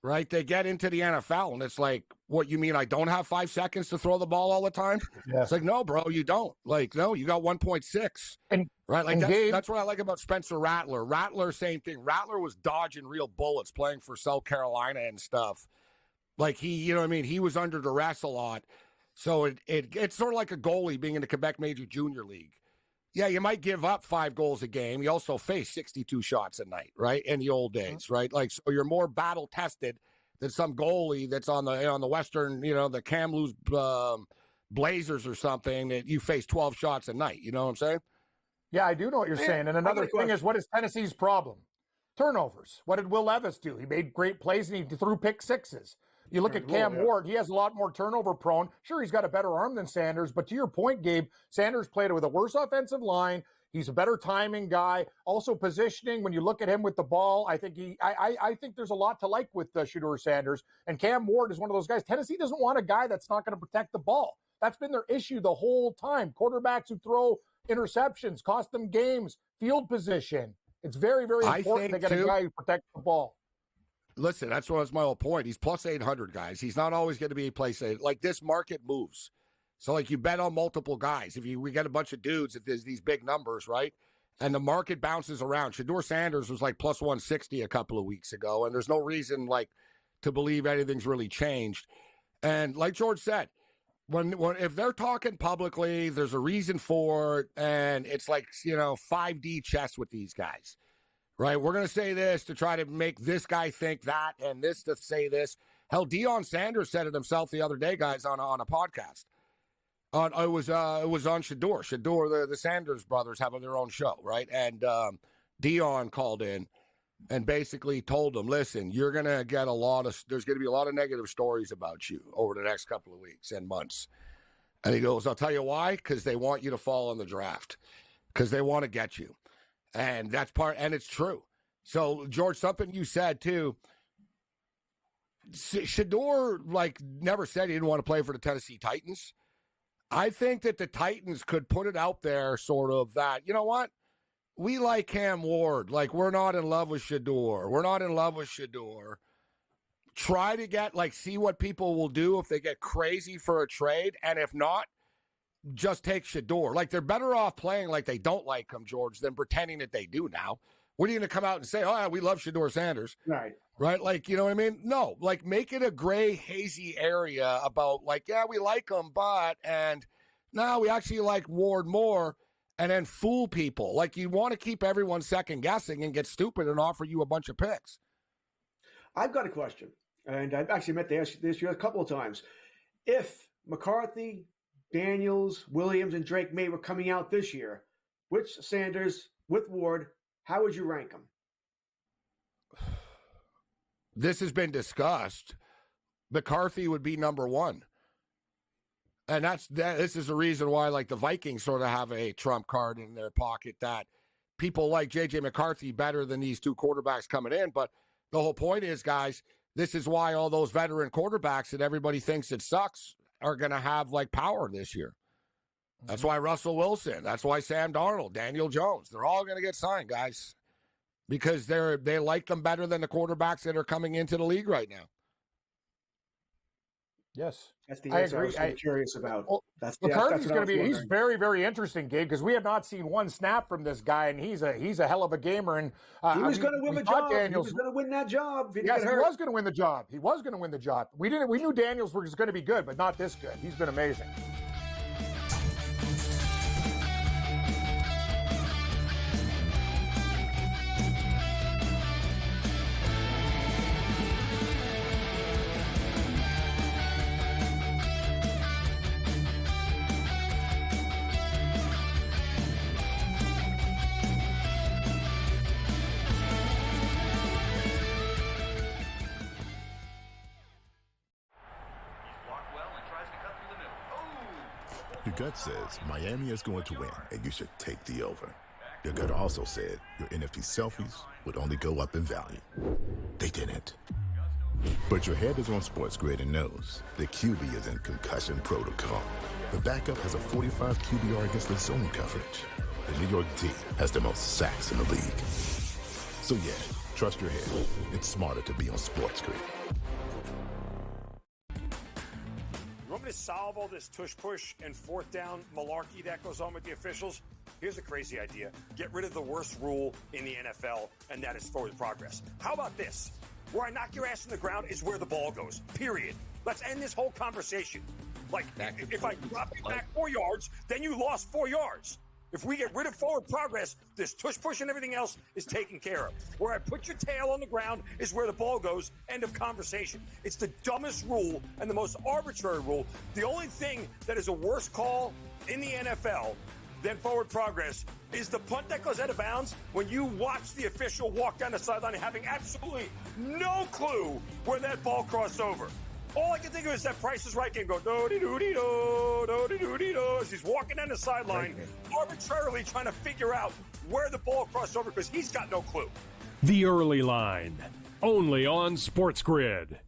right? They get into the NFL, and it's like, what, you mean I don't have 5 seconds to throw the ball all the time? Yeah. It's like, no, bro, you don't. Like, no, you got 1.6. Right? Like, that's what I like about Spencer Rattler. Rattler, same thing. Rattler was dodging real bullets playing for South Carolina and stuff. Like, he was under duress a lot. So it's sort of like a goalie being in the Quebec Major Junior League. Yeah, you might give up 5 goals a game. You also face 62 shots a night, right? In the old days, right? Like, so you're more battle tested than some goalie that's on the Western, the Kamloops Blazers or something that you face 12 shots a night. You know what I'm saying? Yeah, I do know what you're saying. And another thing is, what is Tennessee's problem? Turnovers. What did Will Levis do? He made great plays and he threw pick sixes. You look at Cam Ward, he has a lot more turnover prone. Sure, he's got a better arm than Sanders, but to your point, Gabe, Sanders played with a worse offensive line. He's a better timing guy. Also positioning, when you look at him with the ball, I think I think there's a lot to like with Shedeur Sanders. And Cam Ward is one of those guys. Tennessee doesn't want a guy that's not going to protect the ball. That's been their issue the whole time. Quarterbacks who throw interceptions, cost them games, field position. It's very, very important to get a guy who protects the ball. Listen, that's my whole point. He's plus 800, guys. He's not always going to be a place like this market moves. So, like, you bet on multiple guys. We get a bunch of dudes at these big numbers, right? And the market bounces around. Shedeur Sanders was like plus 160 a couple of weeks ago, and there's no reason, like, to believe anything's really changed. And like George said, when if they're talking publicly, there's a reason for it, and it's like, 5D chess with these guys. Right, we're going to say this to try to make this guy think that, and this to say this. Hell, Deion Sanders said it himself the other day, guys, on a podcast. It was on Shedeur. Shedeur, the Sanders brothers have their own show, right? And Deion called in and basically told them, "Listen, you're going to get there's going to be a lot of negative stories about you over the next couple of weeks and months." And he goes, "I'll tell you why, because they want you to fall in the draft, because they want to get you." And that's and it's true. So, George, something you said, too, Shedeur, never said he didn't want to play for the Tennessee Titans. I think that the Titans could put it out there sort of that, you know what? We like Cam Ward. Like, we're not in love with Shedeur. We're not in love with Shedeur. try to get, see what people will do if they get crazy for a trade. And if not, just take Shador. They're better off playing like they don't like him, George, than pretending that they do now. What are you going to come out and say, oh, yeah, we love Shador Sanders? Right. Right? You know what I mean? No. Make it a gray, hazy area about, yeah, we like him, but, and now we actually like Ward more, and then fool people. You want to keep everyone second guessing and get stupid and offer you a bunch of picks. I've got a question, and I've actually meant to ask you this year a couple of times. If McCarthy, Daniels, Williams, and Drake May were coming out this year, which Sanders with Ward, how would you rank them? This has been discussed. McCarthy would be number one. And this is the reason why, the Vikings sort of have a trump card in their pocket, that people like J.J. McCarthy better than these two quarterbacks coming in. But the whole point is, guys, this is why all those veteran quarterbacks that everybody thinks it sucks are going to have, power this year. That's why Russell Wilson, that's why Sam Darnold, Daniel Jones, they're all going to get signed, guys, because they like them better than the quarterbacks that are coming into the league right now. Yes, that's the answer I agree. I'm curious about. Well, McCarthy's going to be. He's very, very interesting, Gabe, because we have not seen one snap from this guy, and he's a hell of a gamer. And he was going to win the job. Daniels, he was going to win that job. Yes, he was going to win the job. He was going to win the job. We knew Daniels was going to be good, but not this good. He's been amazing. Your gut says Miami is going to win, and you should take the over. Your gut also said your NFT selfies would only go up in value. They didn't. But your head is on SportsGrid and knows the QB is in concussion protocol. The backup has a 45 QBR against the zone coverage. The New York D has the most sacks in the league. So yeah, trust your head. It's smarter to be on SportsGrid. You want me to solve all this tush-push and fourth down malarkey that goes on with the officials? Here's a crazy idea. Get rid of the worst rule in the NFL, and that is forward progress. How about this? Where I knock your ass in the ground is where the ball goes, period. Let's end this whole conversation. If I drop you back 4 yards, then you lost 4 yards. If we get rid of forward progress, this tush-push and everything else is taken care of. Where I put your tail on the ground is where the ball goes, end of conversation. It's the dumbest rule and the most arbitrary rule. The only thing that is a worse call in the NFL than forward progress is the punt that goes out of bounds when you watch the official walk down the sideline having absolutely no clue where that ball crossed over. All I can think of is that Price is Right game going do-de-do-de-do, do-de-do-de-do, as he's walking down the sideline, arbitrarily trying to figure out where the ball crossed over because he's got no clue. The Early Line, only on SportsGrid.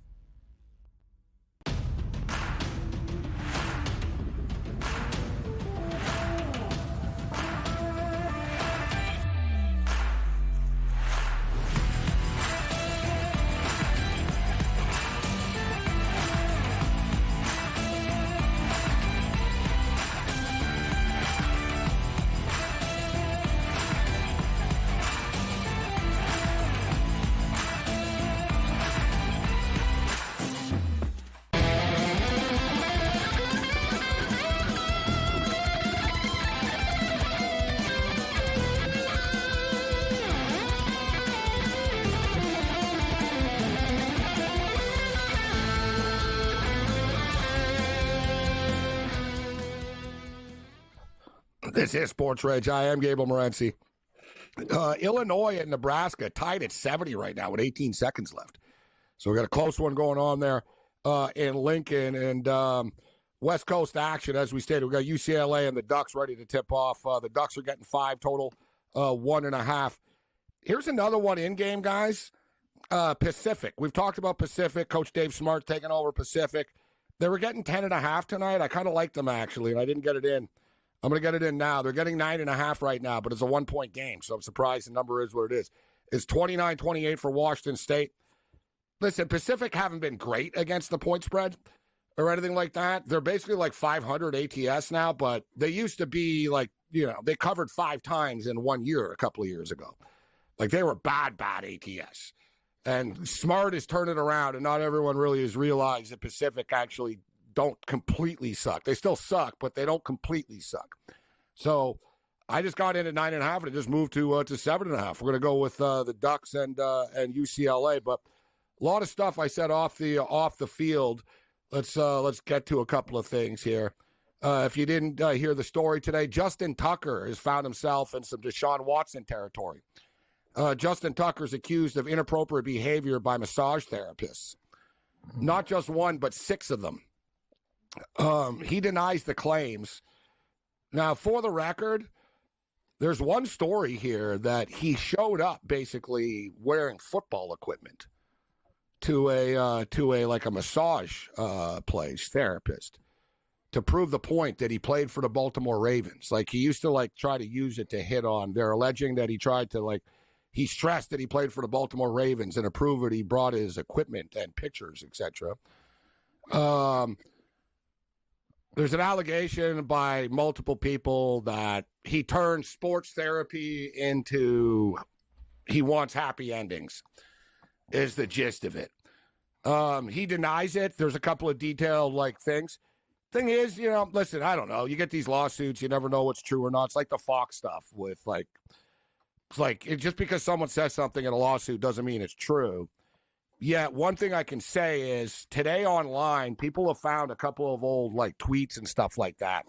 This is SportsRage. I am Gabriel Morency. Illinois and Nebraska tied at 70 right now with 18 seconds left. So we got a close one going on there in Lincoln. And West Coast action, as we stated, we got UCLA and the Ducks ready to tip off. The Ducks are getting 5 total, 1.5. Here's another one in-game, guys. Pacific. We've talked about Pacific. Coach Dave Smart taking over Pacific. They were getting 10.5 tonight. I kind of liked them, actually, and I didn't get it in. I'm going to get it in now. They're getting 9.5 right now, but it's a 1-point game, so I'm surprised the number is what it is. It's 29-28 for Washington State. listen, Pacific haven't been great against the point spread or anything like that. They're basically like 500 ATS now, but they used to be like, they covered 5 times in 1 year a couple of years ago. Like they were bad ATS. And Smart is turning around, and not everyone really has realized that Pacific actually don't completely suck. They still suck, but they don't completely suck. So I just got in at 9.5, and it just moved to 7.5. We're going to go with the Ducks and UCLA, but a lot of stuff I said off the field. Let's get to a couple of things here. If you didn't hear the story today, Justin Tucker has found himself in some Deshaun Watson territory. Justin Tucker is accused of inappropriate behavior by massage therapists. Not just one, but 6 of them. He denies the claims. Now, for the record, there's one story here that he showed up basically wearing football equipment to a massage place therapist to prove the point that he played for the Baltimore Ravens. Like he used to try to use it to hit on. They're alleging that he tried to he stressed that he played for the Baltimore Ravens, and to prove it, he brought his equipment and pictures, etc. There's an allegation by multiple people that he turned sports therapy into he wants happy endings, is the gist of it. He denies it. There's a couple of detailed things. Thing is, listen, I don't know. You get these lawsuits, you never know what's true or not. It's like the Fox stuff with just because someone says something in a lawsuit doesn't mean it's true. Yet one thing I can say is today online, people have found a couple of old tweets and stuff like that.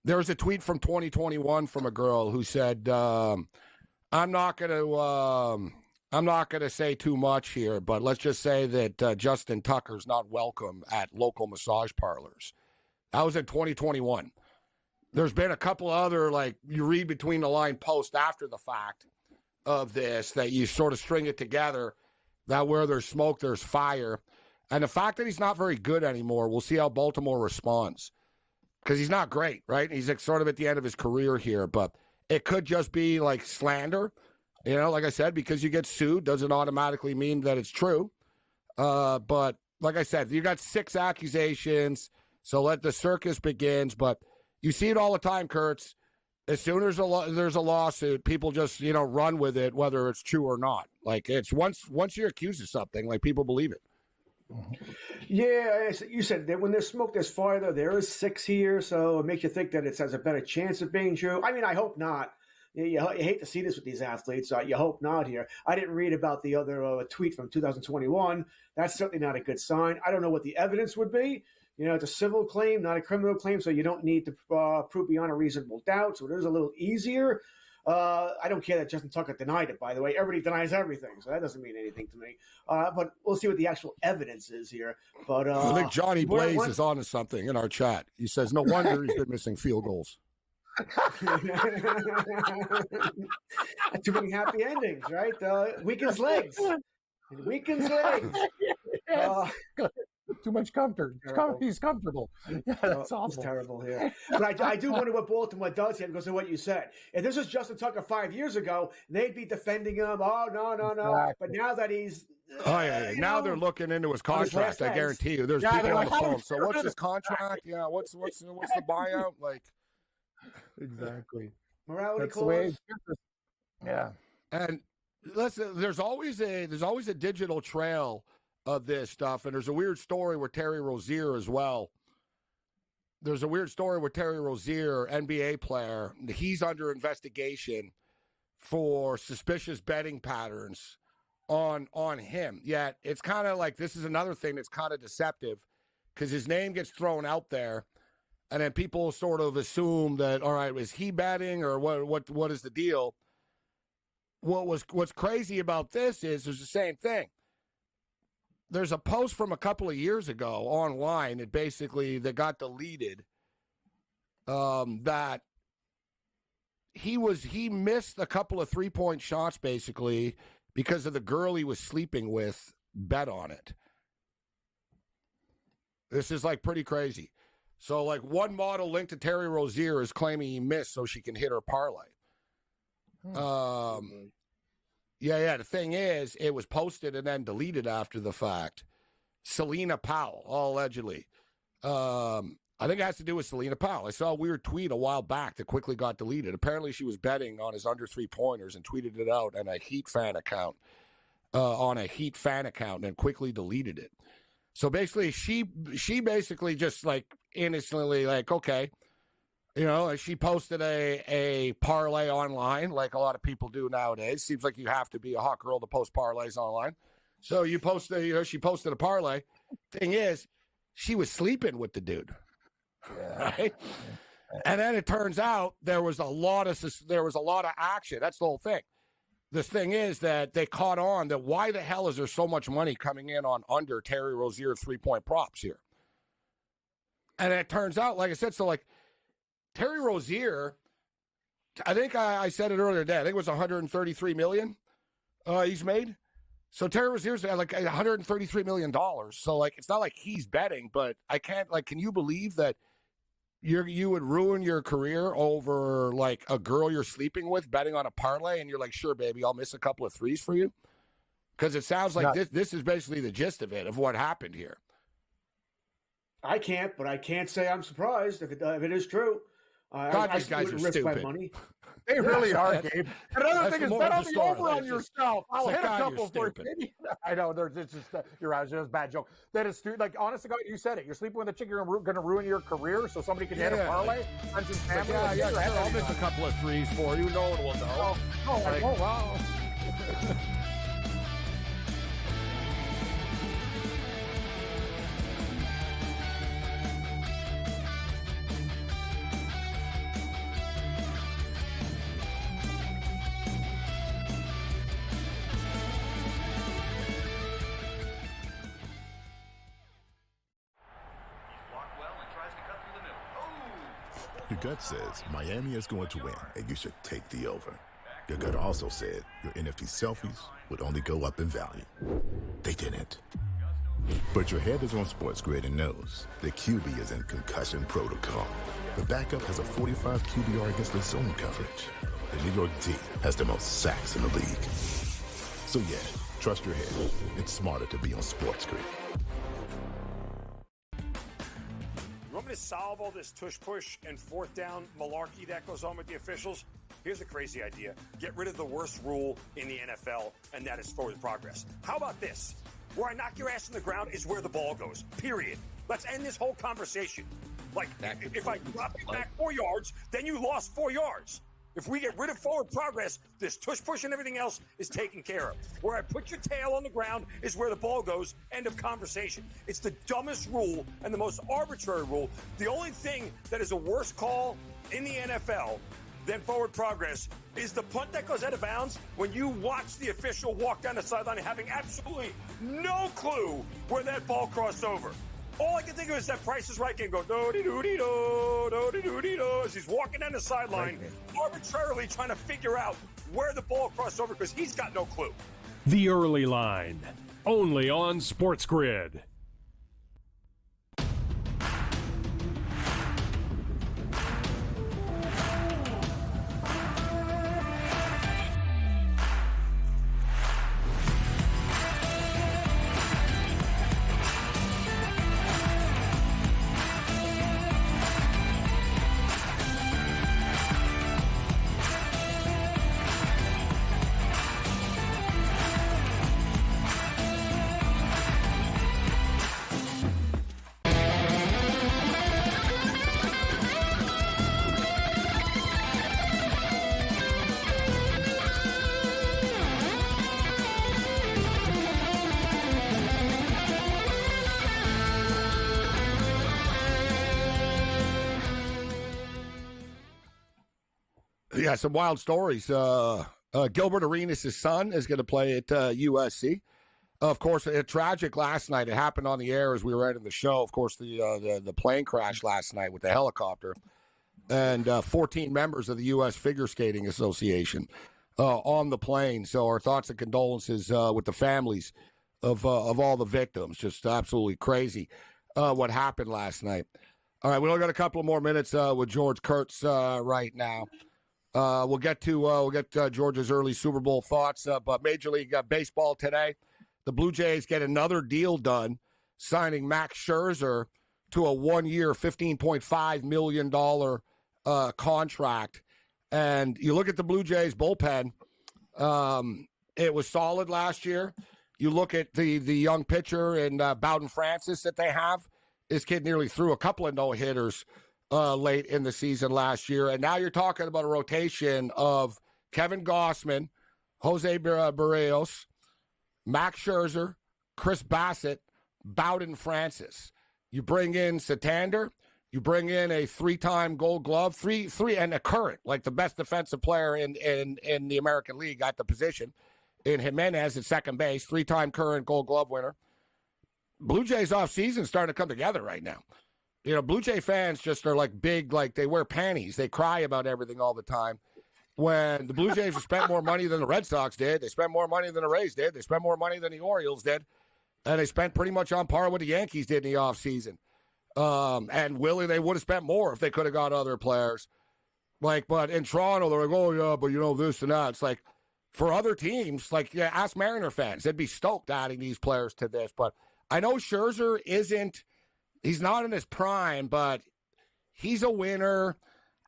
There was a tweet from 2021 from a girl who said, I'm not going to say too much here, but let's just say that Justin Tucker's not welcome at local massage parlors. That was in 2021. There's been a couple other, you read between the line posts after the fact of this, that you sort of string it together, that where there's smoke, there's fire. And the fact that he's not very good anymore, we'll see how Baltimore responds. Because he's not great, right? He's sort of at the end of his career here, but it could just be slander. Like I said, because you get sued doesn't automatically mean that it's true. But like I said, you got 6 accusations, so let the circus begins. But you see it all the time, Kurtz. As soon as there's a lawsuit, people just, run with it, whether it's true or not. It's once you're accused of something, people believe it. Yeah, you said that when there's smoke, there's fire, though. There is 6 here, so it makes you think that it has a better chance of being true. I mean, I hope not. You hate to see this with these athletes. You hope not here. I didn't read about the other tweet from 2021. That's certainly not a good sign. I don't know what the evidence would be. It's a civil claim, not a criminal claim, so you don't need to prove beyond a reasonable doubt. So it is a little easier. I don't care that Justin Tucker denied it, by the way. Everybody denies everything, so that doesn't mean anything to me. But we'll see what the actual evidence is here. But I think Johnny Blaze is on to something in our chat. He says, no wonder he's been missing field goals. Too many happy endings, right? Weakens legs. It weakens legs. Too much comfort. He's comfortable. Yeah, that's awful. It's terrible here. But I do wonder what Baltimore does here because of what you said. If this was Justin Tucker 5 years ago, they'd be defending him. Oh, no. Exactly. But now that he's... now they're looking into his contract. I guarantee you. There's people on the phone. So what's his contract? Yeah, what's the buyout? Exactly. Morality clause. Yeah. And listen, there's always a digital trail of this stuff, and there's a weird story with Terry Rozier as well. There's a weird story with Terry Rozier, NBA player. He's under investigation for suspicious betting patterns on him. Yet it's kind of this is another thing that's kind of deceptive because his name gets thrown out there, and then people sort of assume that, all right, is he betting or what is the deal? What's crazy about this is there's the same thing. There's a post from a couple of years ago online that got deleted that he missed a couple of 3-point shots basically because of the girl he was sleeping with bet on it. This is pretty crazy. So one model linked to Terry Rozier is claiming he missed so she can hit her parlay. Yeah. The thing is, it was posted and then deleted after the fact. Selena Powell, allegedly. I think it has to do with Selena Powell. I saw a weird tweet a while back that quickly got deleted. Apparently, she was betting on his under 3-pointers and tweeted it out on a Heat fan account, and then quickly deleted it. So basically, she basically just like innocently like, okay, she posted a parlay online like a lot of people do nowadays. Seems like you have to be a hot girl to post parlays online. So she posted a parlay. Thing is, she was sleeping with the dude. Right? And then it turns out there was a lot of action. That's the whole thing. The thing is that they caught on that why the hell is there so much money coming in on under Terry Rozier 3-point props here? And it turns out, like I said, so like Terry Rozier, I think I said it earlier today, I think it was $133 million he's made. So Terry Rozier's at like $133 million. So like it's not like he's betting, but I can't can you believe that you would ruin your career over like a girl you're sleeping with betting on a parlay and you're like, sure, baby, I'll miss a couple of threes for you? Because it sounds like this is basically the gist of it, of what happened here. I can't say I'm surprised if it is true. God, these guys are stupid. Money. They really are, Gabe. Another thing is bet on the over on yourself. I'll hit a couple for you. I know. It's just you're right. It's just a bad joke. That is like, honest to God, you said it. You're sleeping with a chick. You're going to ruin your career so somebody can hit a parlay. Friends and family. Yeah. Sure, I'll miss a couple of threes for you. No one will know. Oh, wow. Your gut says Miami is going to win, and you should take the over. Your gut also said your NFT selfies would only go up in value. They didn't. But your head is on SportsGrid and knows the QB is in concussion protocol. The backup has a 45 QBR against the zone coverage. The New York D has the most sacks in the league. So yeah, trust your head. It's smarter to be on SportsGrid. You want me to solve all this tush-push and fourth down malarkey that goes on with the officials? Here's a crazy idea. Get rid of the worst rule in the NFL, and that is forward progress. How about this? Where I knock your ass on the ground is where the ball goes, period. Let's end this whole conversation. Like, if I drop you back 4 yards, then you lost 4 yards. If we get rid of forward progress, this tush-push and everything else is taken care of. Where I put your tail on the ground is where the ball goes, end of conversation. It's the dumbest rule and the most arbitrary rule. The only thing that is a worse call in the NFL than forward progress is the punt that goes out of bounds when you watch the official walk down the sideline having absolutely no clue where that ball crossed over. All I can think of is that Price is Right game go do-de-do-de-do, do-de-do-de-do, as he's walking down the sideline, arbitrarily trying to figure out where the ball crossed over because he's got no clue. The Early Line, only on SportsGrid. Yeah, some wild stories. Gilbert Arenas' son is going to play at USC. Of course, a tragic last night. It happened on the air as we were ending the show. Of course, the plane crash last night with the helicopter. And 14 members of the U.S. Figure Skating Association on the plane. So our thoughts and condolences with the families of all the victims. Just absolutely crazy what happened last night. All right, we only got a couple of more minutes with George Kurtz right now. We'll get George's early Super Bowl thoughts. But Major League Baseball today, the Blue Jays get another deal done, signing Max Scherzer to a 1-year, $15.5 million contract. And you look at the Blue Jays bullpen, it was solid last year. You look at the young pitcher in Bowden Francis that they have. This kid nearly threw a couple of no-hitters late in the season last year. And now you're talking about a rotation of Kevin Gossman, Jose Barrios, Max Scherzer, Chris Bassett, Bowden Francis. You bring in Santander. You bring in a 3-time Gold Glove, three, and a current, like the best defensive player in the American League at the position, in Jimenez at second base, 3-time current Gold Glove winner. Blue Jays offseason starting to come together right now. You know, Blue Jay fans just are like big, like they wear panties. They cry about everything all the time. When the Blue Jays have spent more money than the Red Sox did, they spent more money than the Rays did, they spent more money than the Orioles did, and they spent pretty much on par with the Yankees did in the offseason. And Willie, they would have spent more if they could have got other players. Like, but in Toronto, they're like, oh, yeah, but you know, this and that. It's like, for other teams, like, yeah, ask Mariner fans. They'd be stoked adding these players to this. But I know Scherzer he's not in his prime, but he's a winner.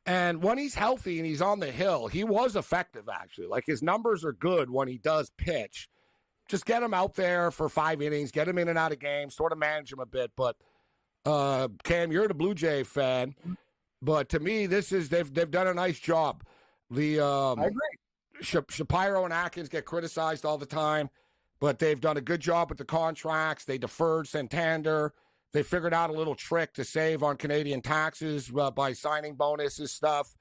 And when he's healthy and he's on the hill, he was effective, actually. Like, his numbers are good when he does pitch. Just get him out there for 5 innings, get him in and out of games, sort of manage him a bit. But Cam, you're the Blue Jay fan, but to me, they've done a nice job. I agree. Shapiro and Atkins get criticized all the time, but they've done a good job with the contracts. They deferred Santander. They figured out a little trick to save on Canadian taxes by signing bonuses stuff.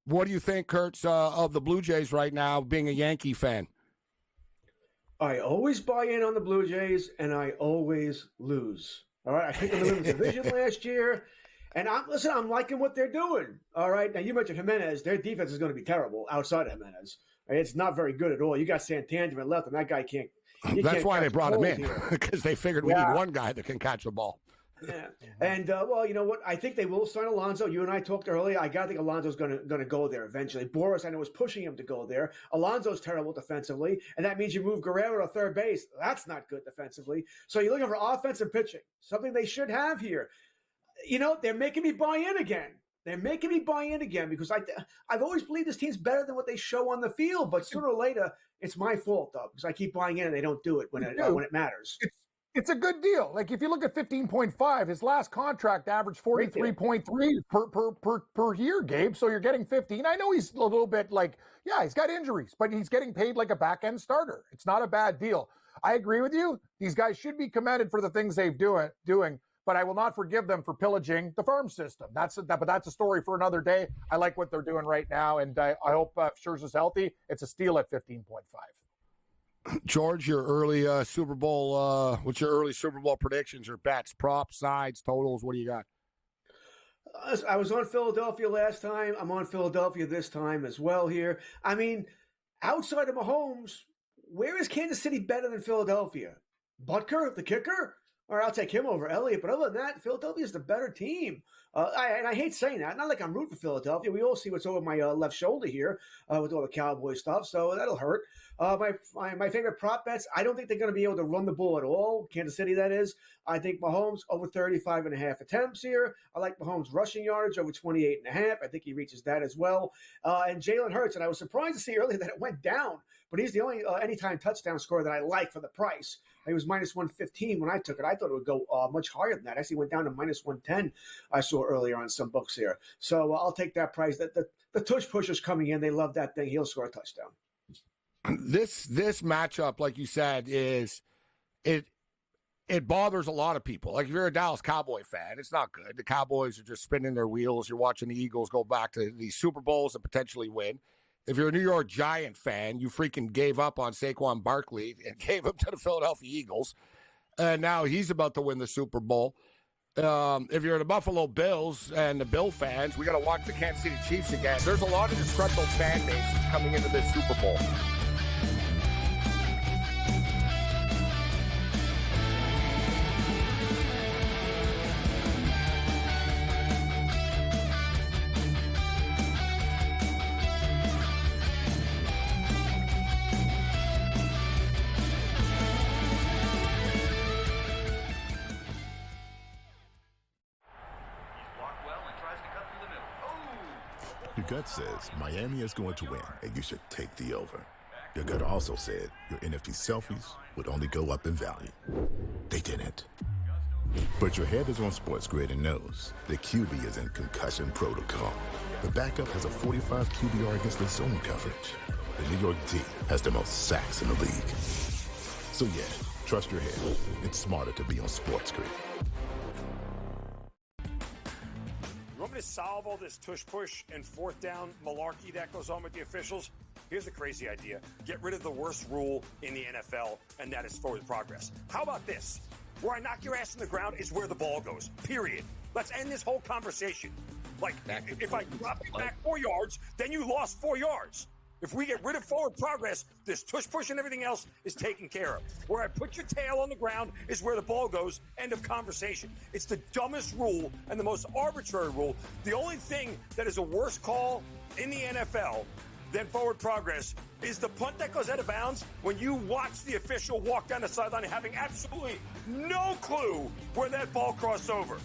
What do you think, Kurtz, of the Blue Jays right now, being a Yankee fan? I always buy in on the Blue Jays, and I always lose. All right, I picked them to win the division last year, and I'm liking what they're doing. All right, now you mentioned Jimenez. Their defense is going to be terrible outside of Jimenez. It's not very good at all. You got Santander left, and that guy can't. That's why they brought him in, because they figured we need one guy that can catch the ball. Yeah, and well, you know what? I think they will sign Alonso. You and I talked earlier. I gotta think Alonso's going to go there eventually. Boris, I know, was pushing him to go there. Alonso's terrible defensively, and that means you move Guerrero to third base. That's not good defensively. So you're looking for offensive pitching, something they should have here. You know, they're making me buy in again. Because I've always believed this team's better than what they show on the field. But sooner or later, it's my fault, though, because I keep buying in and they don't do it when it matters. It's a good deal. Like, if you look at 15.5, his last contract averaged 43.3 per year, Gabe. So you're getting 15. I know he's a little bit like, yeah, he's got injuries, but he's getting paid like a back-end starter. It's not a bad deal. I agree with you. These guys should be commended for the things they've doing, but I will not forgive them for pillaging the farm system. But that's a story for another day. I like what they're doing right now, and I hope Scherzer's healthy. It's a steal at 15.5. George, your early Super Bowl, what's your early Super Bowl predictions or bets, props, sides, totals? What do you got? I was on Philadelphia last time. I'm on Philadelphia this time as well here. I mean, outside of Mahomes, where is Kansas City better than Philadelphia? Butker, the kicker? Or I'll take him over Elliott. But other than that, Philadelphia is the better team. And I hate saying that. Not like I'm rooting for Philadelphia. We all see what's over my left shoulder here with all the Cowboy stuff, so that'll hurt. My favorite prop bets, I don't think they're going to be able to run the ball at all. Kansas City, that is. I think Mahomes over 35.5 attempts here. I like Mahomes rushing yardage over 28.5. I think he reaches that as well. And Jalen Hurts, and I was surprised to see earlier that it went down, but he's the only anytime touchdown scorer that I like for the price. He was minus 115 when I took it. I thought it would go much higher than that. Actually went down to minus 110 I saw earlier on some books here. So I'll take that price. The tush pushers coming in, they love that thing. He'll score a touchdown. This matchup, like you said, is it bothers a lot of people. Like, if you're a Dallas Cowboy fan, it's not good. The Cowboys are just spinning their wheels. You're watching the Eagles go back to the Super Bowls and potentially win. If you're a New York Giant fan, you freaking gave up on Saquon Barkley and gave him to the Philadelphia Eagles. And now he's about to win the Super Bowl. If you're the Buffalo Bills and the Bill fans, we got to watch the Kansas City Chiefs again. There's a lot of disgruntled fan bases coming into this Super Bowl. Your gut says Miami is going to win, and you should take the over. Your gut also said your NFT selfies would only go up in value. They didn't. But your head is on SportsGrid and knows the QB is in concussion protocol. The backup has a 45 QBR against the zone coverage. The New York D has the most sacks in the league. So yeah, trust your head. It's smarter to be on SportsGrid. You want me to solve all this tush-push and fourth down malarkey that goes on with the officials? Here's a crazy idea. Get rid of the worst rule in the NFL, and that is forward progress. How about this? Where I knock your ass in the ground is where the ball goes, period. Let's end this whole conversation. Like, if I drop you back 4 yards, then you lost 4 yards. If we get rid of forward progress, this tush-push and everything else is taken care of. Where I put your tail on the ground is where the ball goes, end of conversation. It's the dumbest rule and the most arbitrary rule. The only thing that is a worse call in the NFL than forward progress is the punt that goes out of bounds when you watch the official walk down the sideline having absolutely no clue where that ball crossed over.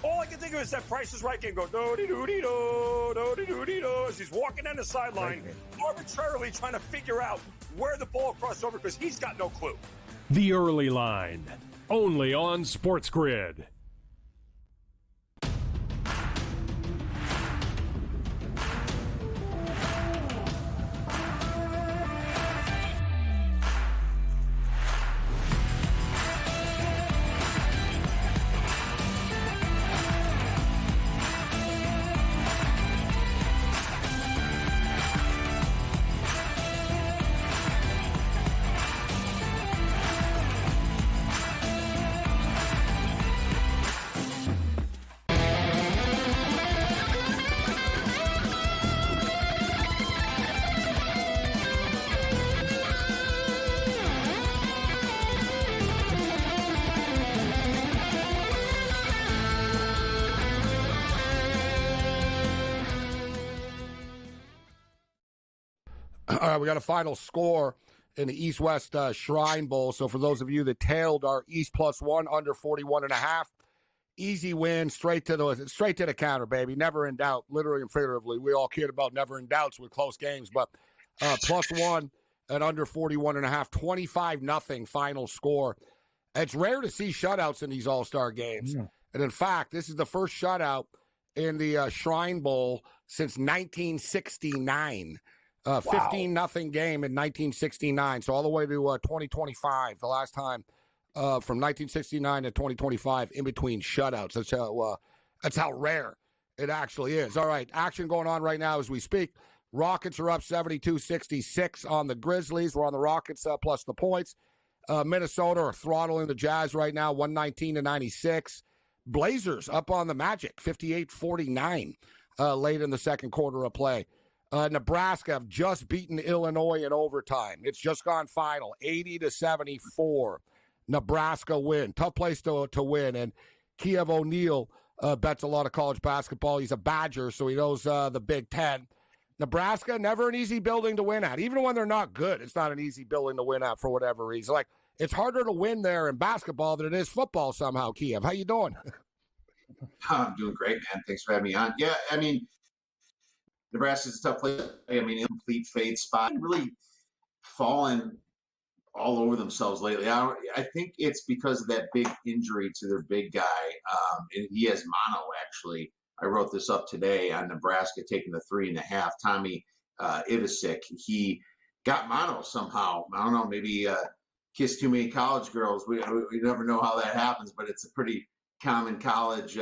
All I can think of is that Price is Right game go do-de-do-de-do, do-de-do-de-do, as he's walking down the sideline, arbitrarily trying to figure out where the ball crossed over because he's got no clue. The Early Line, only on SportsGrid. All right, we got a final score in the East-West Shrine Bowl. So for those of you that tailed our East +1 under 41.5, easy win, straight to the counter, baby. Never in doubt, literally and figuratively. We all cared about never in doubts with close games, but +1 at under 41.5, 25-0 final score. It's rare to see shutouts in these All-Star games. Yeah. And in fact, this is the first shutout in the Shrine Bowl since 1969. 15-0 game in 1969. So all the way to 2025, the last time from 1969 to 2025 in between shutouts. That's how rare it actually is. All right, action going on right now as we speak. Rockets are up 72-66 on the Grizzlies. We're on the Rockets plus the points. Minnesota are throttling the Jazz right now, 119-96. Blazers up on the Magic, 58-49 late in the second quarter of play. Nebraska have just beaten Illinois in overtime. It's just gone final, 80-74. Nebraska win. Tough place to win. And Kiev O'Neal bets a lot of college basketball. He's a Badger, so he knows the Big Ten. Nebraska, never an easy building to win at. Even when they're not good, it's not an easy building to win at for whatever reason. Like, it's harder to win there in basketball than it is football somehow, Kiev. How you doing? I'm doing great, man. Thanks for having me on. Yeah, I mean, Nebraska's a tough place. I mean, incomplete fade spot. Really fallen all over themselves lately. I think it's because of that big injury to their big guy. And he has mono, actually. I wrote this up today on Nebraska taking the 3.5. Tommy Ivasic. He got mono somehow. I don't know, maybe kissed too many college girls. We never know how that happens, but it's a pretty common college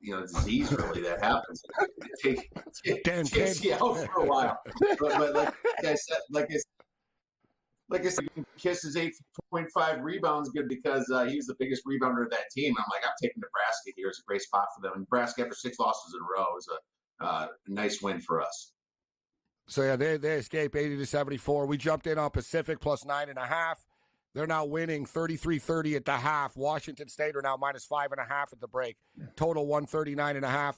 disease really that happens. It takes you out for a while. But like I said, Kiss's 8.5 rebounds good because he was the biggest rebounder of that team. I'm taking Nebraska here. It's a great spot for them. Nebraska after 6 losses in a row is a nice win for us. So yeah, they escape 80-74. We jumped in on Pacific plus 9.5. They're now winning 33-30 at the half. Washington State are now minus 5.5 at the break. Total 139.5.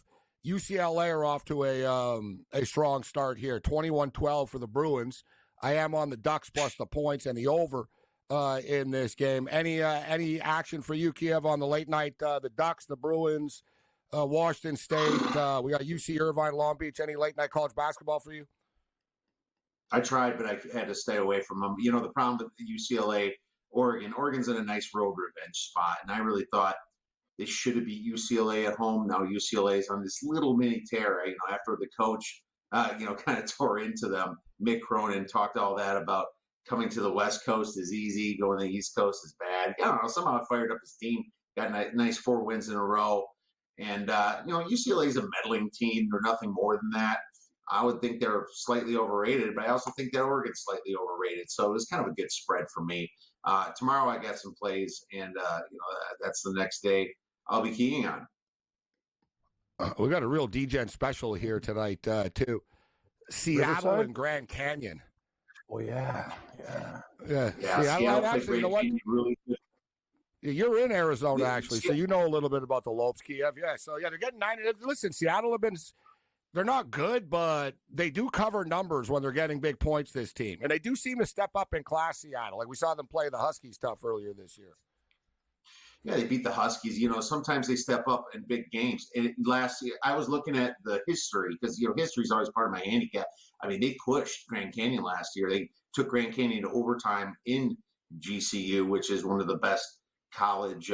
UCLA are off to a strong start here. 21-12 for the Bruins. I am on the Ducks plus the points and the over in this game. Any action for you, Kiev, on the late night? The Ducks, the Bruins, Washington State. We got UC Irvine, Long Beach. Any late night college basketball for you? I tried, but I had to stay away from them. You know, the problem with UCLA, Oregon's in a nice road revenge spot, and I really thought they should have beat UCLA at home. Now UCLA's on this little mini tear, you know, after the coach, kind of tore into them. Mick Cronin talked all that about coming to the West Coast is easy, going to the East Coast is bad. I don't know, somehow fired up his team, got a nice 4 wins in a row. And, UCLA's a meddling team. They're nothing more than that. I would think they're slightly overrated, but I also think that Oregon's slightly overrated. So it was kind of a good spread for me. Tomorrow I got some plays, and, that's the next day I'll be keying on. We got a real DGen special here tonight, too. Seattle Riverside? and Grand Canyon. Oh, yeah. Seattle actually, you know what? Really good. You're in Arizona, actually, so you know a little bit about the Lopes, Kiev. Yeah, so, they're getting 9. Listen, Seattle they're not good, but they do cover numbers when they're getting big points, this team. And they do seem to step up in class, Seattle. Like we saw them play the Huskies tough earlier this year. Yeah, they beat the Huskies. You know, sometimes they step up in big games. And last year, I was looking at the history because, history is always part of my handicap. I mean, they pushed Grand Canyon last year. They took Grand Canyon to overtime in GCU, which is one of the best college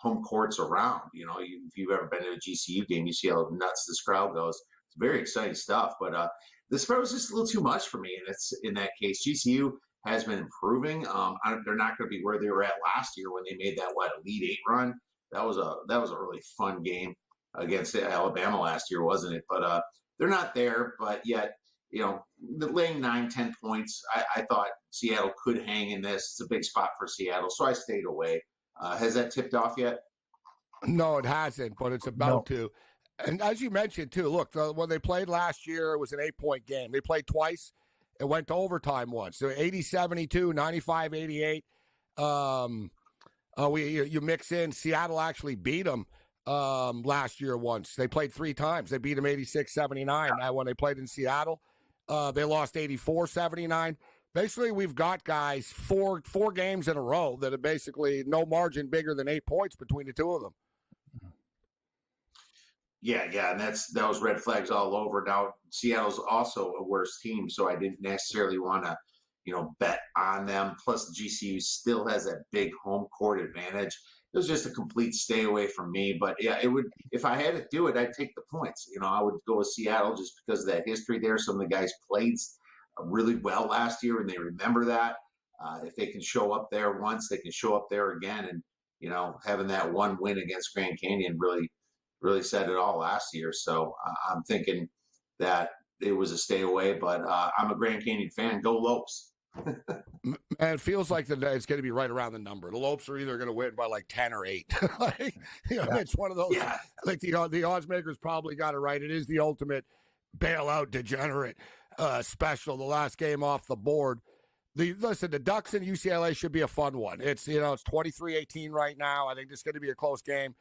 home courts around. You know, if you've ever been to a GCU game, you see how nuts this crowd goes. It's very exciting stuff. But the spread was just a little too much for me. And it's in that case, GCU has been improving. They're not going to be where they were at last year when they made that Elite 8 run. That was a really fun game against Alabama last year, wasn't it? But they're not there. But yet, laying 9-10 points, I thought Seattle could hang in this. It's a big spot for Seattle, so I stayed away. Has that tipped off yet? No, it hasn't, but it's about to. And as you mentioned, too, look, when they played last year, it was an 8-point game. They played twice. It went to overtime once. So 80-72, 95-88. You mix in, Seattle actually beat them last year once. They played 3 times. They beat them 86-79. Now, when they played in Seattle, they lost 84-79. Basically, we've got guys four games in a row that are basically no margin bigger than 8 points between the two of them. Yeah, and that was red flags all over. Now Seattle's also a worse team, so I didn't necessarily want to, bet on them. Plus, GCU still has that big home court advantage. It was just a complete stay away from me. But yeah, it would. If I had to do it, I'd take the points. I would go with Seattle just because of that history there. Some of the guys played really well last year, and they remember that. If they can show up there once, they can show up there again. And having that one win against Grand Canyon really said it all last year. So I'm thinking that it was a stay away, but I'm a Grand Canyon fan. Go Lopes. Man, it feels like it's going to be right around the number. The Lopes are either going to win by like 10 or 8. It's one of those. Yeah. Like the odds makers probably got it right. It is the ultimate bailout degenerate special. The last game off the board. The Ducks and UCLA should be a fun one. It's 23-18 right now. I think it's going to be a close game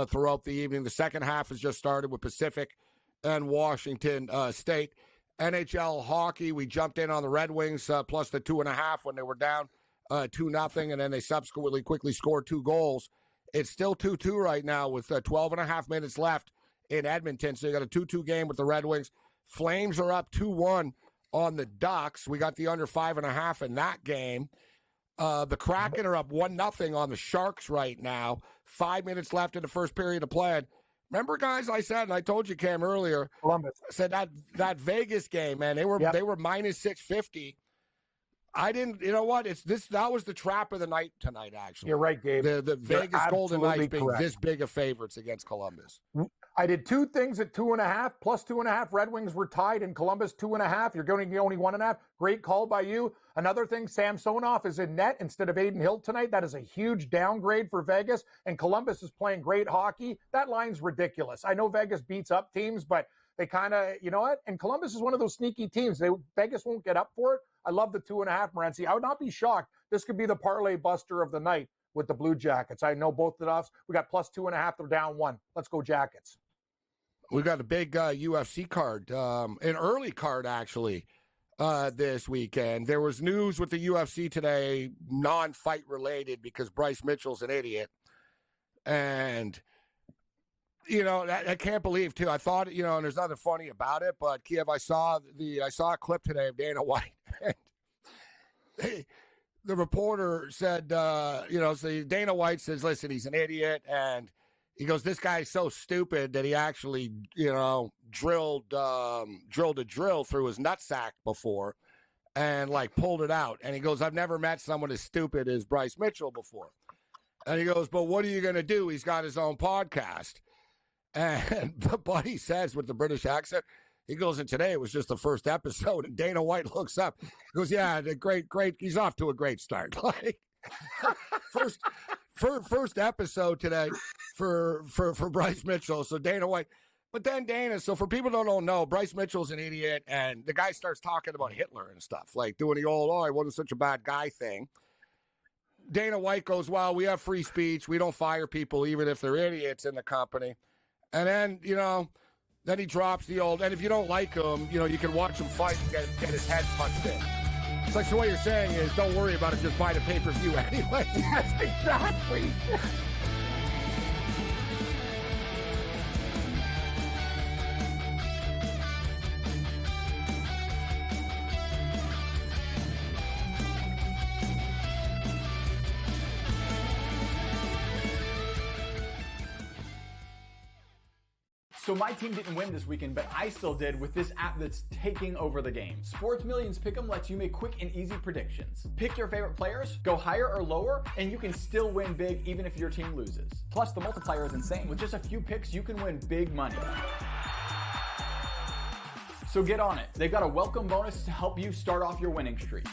throughout the evening. The second half has just started with Pacific and Washington State. NHL hockey, we jumped in on the Red Wings plus the 2.5 when they were down 2-0, and then they subsequently quickly scored 2 goals. It's still 2-2 right now with 12.5 minutes left in Edmonton. So you got a 2-2 game with the Red Wings. Flames are up 2-1 on the Ducks. We got the under 5.5 in that game. The Kraken are up 1-0 on the Sharks right now. 5 minutes left in the first period of play. Remember, guys, I said, and I told you, Cam, earlier, Columbus. I said that Vegas game, man, they were minus 650. I didn't, you know what? That was the trap of the night tonight, actually. You're right, Gabe. The Vegas Golden Knights being this big of favorites against Columbus. I did 2 things at 2.5 plus 2.5. Red Wings were tied in Columbus 2.5. You're going to get only 1.5. Great call by you. Another thing, Samsonov is in net instead of Aiden Hill tonight. That is a huge downgrade for Vegas. And Columbus is playing great hockey. That line's ridiculous. I know Vegas beats up teams, but they kind of, you know what? And Columbus is one of those sneaky teams. Vegas won't get up for it. I love the 2.5, Morency. I would not be shocked. This could be the parlay buster of the night with the Blue Jackets. I know both the offs. We got plus 2.5. They're down 1. Let's go Jackets. We got a big UFC card, an early card actually, this weekend. There was news with the UFC today, non-fight related, because Bryce Mitchell's an idiot. And I can't believe too. I thought, and there's nothing funny about it, but Kiev, I saw a clip today of Dana White. And the reporter said, so Dana White says, listen, he's an idiot, and he goes, this guy's so stupid that he actually, drilled a drill through his nutsack before, and pulled it out. And he goes, I've never met someone as stupid as Bryce Mitchell before. And he goes, but what are you going to do? He's got his own podcast. And but he says with the British accent, he goes, and today it was just the first episode. And Dana White looks up, he goes, yeah, the great, he's off to a great start. First episode today for Bryce Mitchell. So Dana White, but then Dana, so for people who don't know, Bryce Mitchell's an idiot. And the guy starts talking about Hitler and stuff, doing the old, he wasn't such a bad guy thing. Dana White goes, well, we have free speech. We don't fire people, even if they're idiots in the company. And then, then he drops the old, and if you don't like him, you can watch him fight and get his head punched in. It's so what you're saying is, don't worry about it, just buy the pay-per-view anyway. Yes, exactly. So my team didn't win this weekend, but I still did with this app that's taking over the game. Sports Millions Pick'em lets you make quick and easy predictions. Pick your favorite players, go higher or lower, and you can still win big even if your team loses. Plus, the multiplier is insane. With just a few picks, you can win big money. So get on it. They've got a welcome bonus to help you start off your winning streak.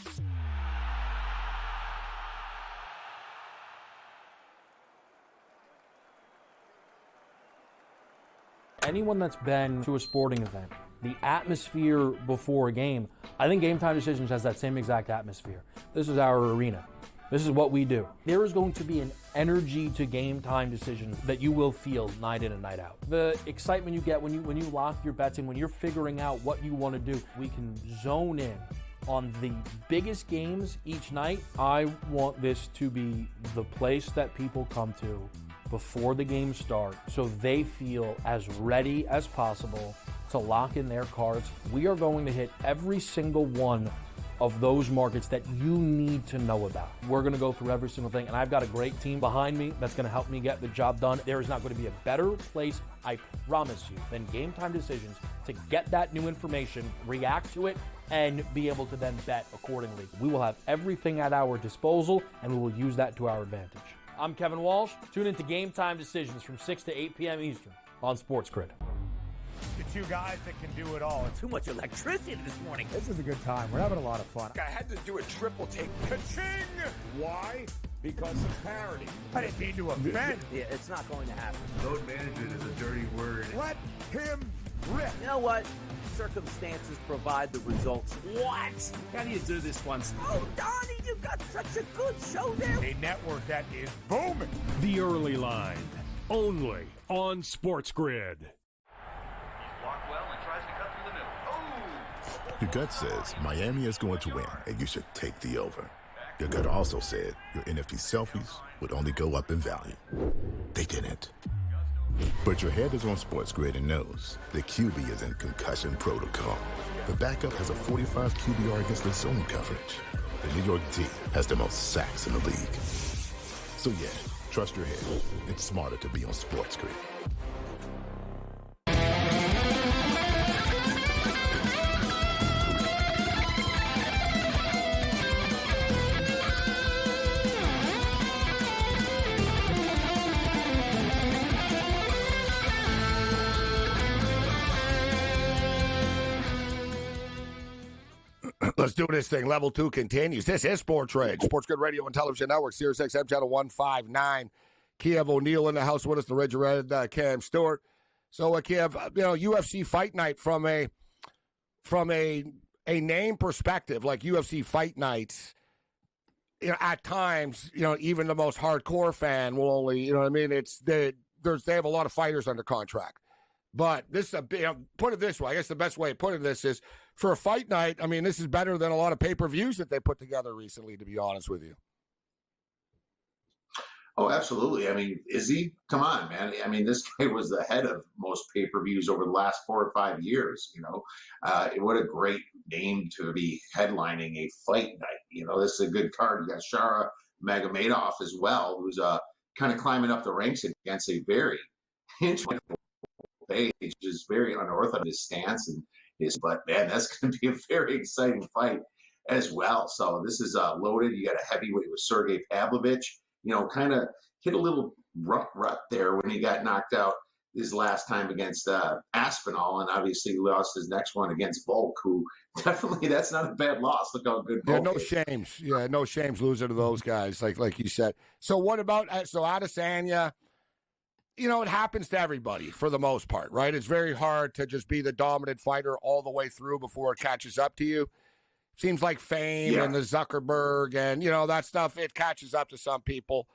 Anyone that's been to a sporting event, the atmosphere before a game, I think Game Time Decisions has that same exact atmosphere. This is our arena. This is what we do. There is going to be an energy to Game Time Decisions that you will feel night in and night out. The excitement you get when you lock your bets in, when you're figuring out what you want to do, we can zone in on the biggest games each night. I want this to be the place that people come to before the game starts, so they feel as ready as possible to lock in their cards. We are going to hit every single one of those markets that you need to know about. We're going to go through every single thing, and I've got a great team behind me that's going to help me get the job done. There is not going to be a better place, I promise you, than Game Time Decisions to get that new information, react to it, and be able to then bet accordingly. We will have everything at our disposal, and we will use that to our advantage. I'm Kevin Walsh. Tune into Game Time Decisions from 6 to 8 p.m. Eastern on SportsGrid. The two guys that can do it all. Too much electricity this morning. This is a good time. We're having a lot of fun. I had to do a triple take. Ka-ching! Why? Because of parity. I didn't mean to offend. Yeah, it's not going to happen. Load management is a dirty word. Let him rip. You know what? Circumstances provide the results. What? How do you do this one? Oh, Donnie, you've got such a good show there. A network that is booming. The Early Line, only on SportsGrid. Blocked well and tries to cut through the middle. Oh! Your gut says Miami is going to win, and you should take the over. Your gut also said your NFT selfies would only go up in value. They didn't. But your head is on SportsGrid and knows the QB is in concussion protocol. The backup has a 45 QBR against the zone coverage. The New York D has the most sacks in the league. So yeah, trust your head. It's smarter to be on SportsGrid. Let's do this thing. Level 2 continues. This is SportsRage, SportsGrid Radio and Television Network, Sirius XM Channel 159. Kiev O'Neill in the house with us, the Red Red, Cam Stewart. So, Kiev, UFC Fight Night from a name perspective, like UFC Fight Nights, at times, even the most hardcore fan will only, they have a lot of fighters under contract. But this is put it this way. I guess the best way of putting this is for a fight night. I mean, this is better than a lot of pay-per-views that they put together recently, to be honest with you. Oh, absolutely. I mean, is he? Come on, man. I mean, this guy was the head of most pay-per-views over the last 4 or 5 years. What a great name to be headlining a fight night. This is a good card. You got Shara Magomedov as well, who's kind of climbing up the ranks against a very interesting Page is very unorthodox in his stance but man, that's going to be a very exciting fight as well. So this is loaded. You got a heavyweight with Sergey Pavlovich. Kind of hit a little rut there when he got knocked out his last time against Aspinall, and obviously lost his next one against Volk, who definitely, that's not a bad loss. Look how good Volk is. Shames. Yeah, no shames losing to those guys, like you said. So what about Adesanya? It happens to everybody for the most part, right? It's very hard to just be the dominant fighter all the way through before it catches up to you. Seems like fame and the Zuckerberg and, that stuff, it catches up to some people.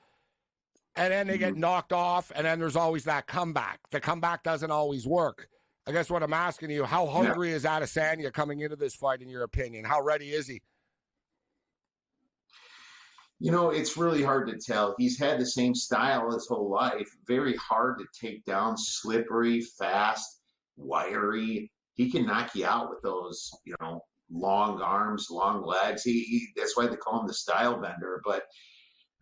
And then they get knocked off, and then there's always that comeback. The comeback doesn't always work. I guess what I'm asking you, how hungry is Adesanya coming into this fight, in your opinion? How ready is he? It's really hard to tell. He's had the same style his whole life. Very hard to take down, slippery, fast, wiry. He can knock you out with those, long arms, long legs. That's why they call him the style bender. But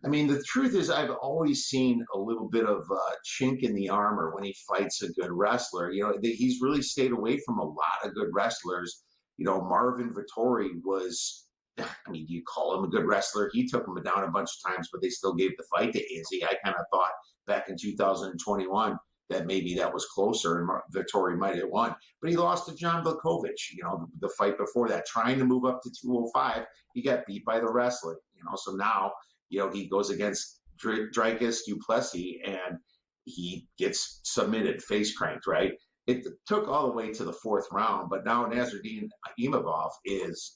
I mean, the truth is, I've always seen a little bit of chink in the armor when he fights a good wrestler. He's really stayed away from a lot of good wrestlers. Marvin Vettori was, I mean, do you call him a good wrestler? He took him down a bunch of times, but they still gave the fight to Izzy. I kind of thought back in 2021 that maybe that was closer and Vettori might have won. But he lost to John Blakovic, the fight before that. Trying to move up to 205, he got beat by the wrestler. So now, he goes against Dricus du Plessis and he gets submitted, face cranked, right? It took all the way to the 4th round, but now Nasruddin Imavov is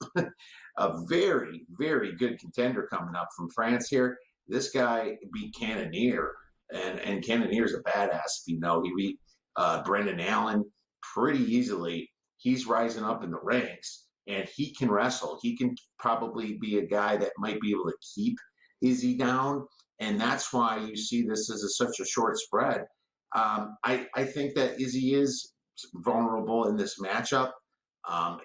a very, very good contender coming up from France here. This guy beat Cannonier, and Cannonier's a badass. He beat Brendan Allen pretty easily. He's rising up in the ranks, and he can wrestle. He can probably be a guy that might be able to keep Izzy down, and that's why you see this as such a short spread. I think that Izzy is vulnerable in this matchup.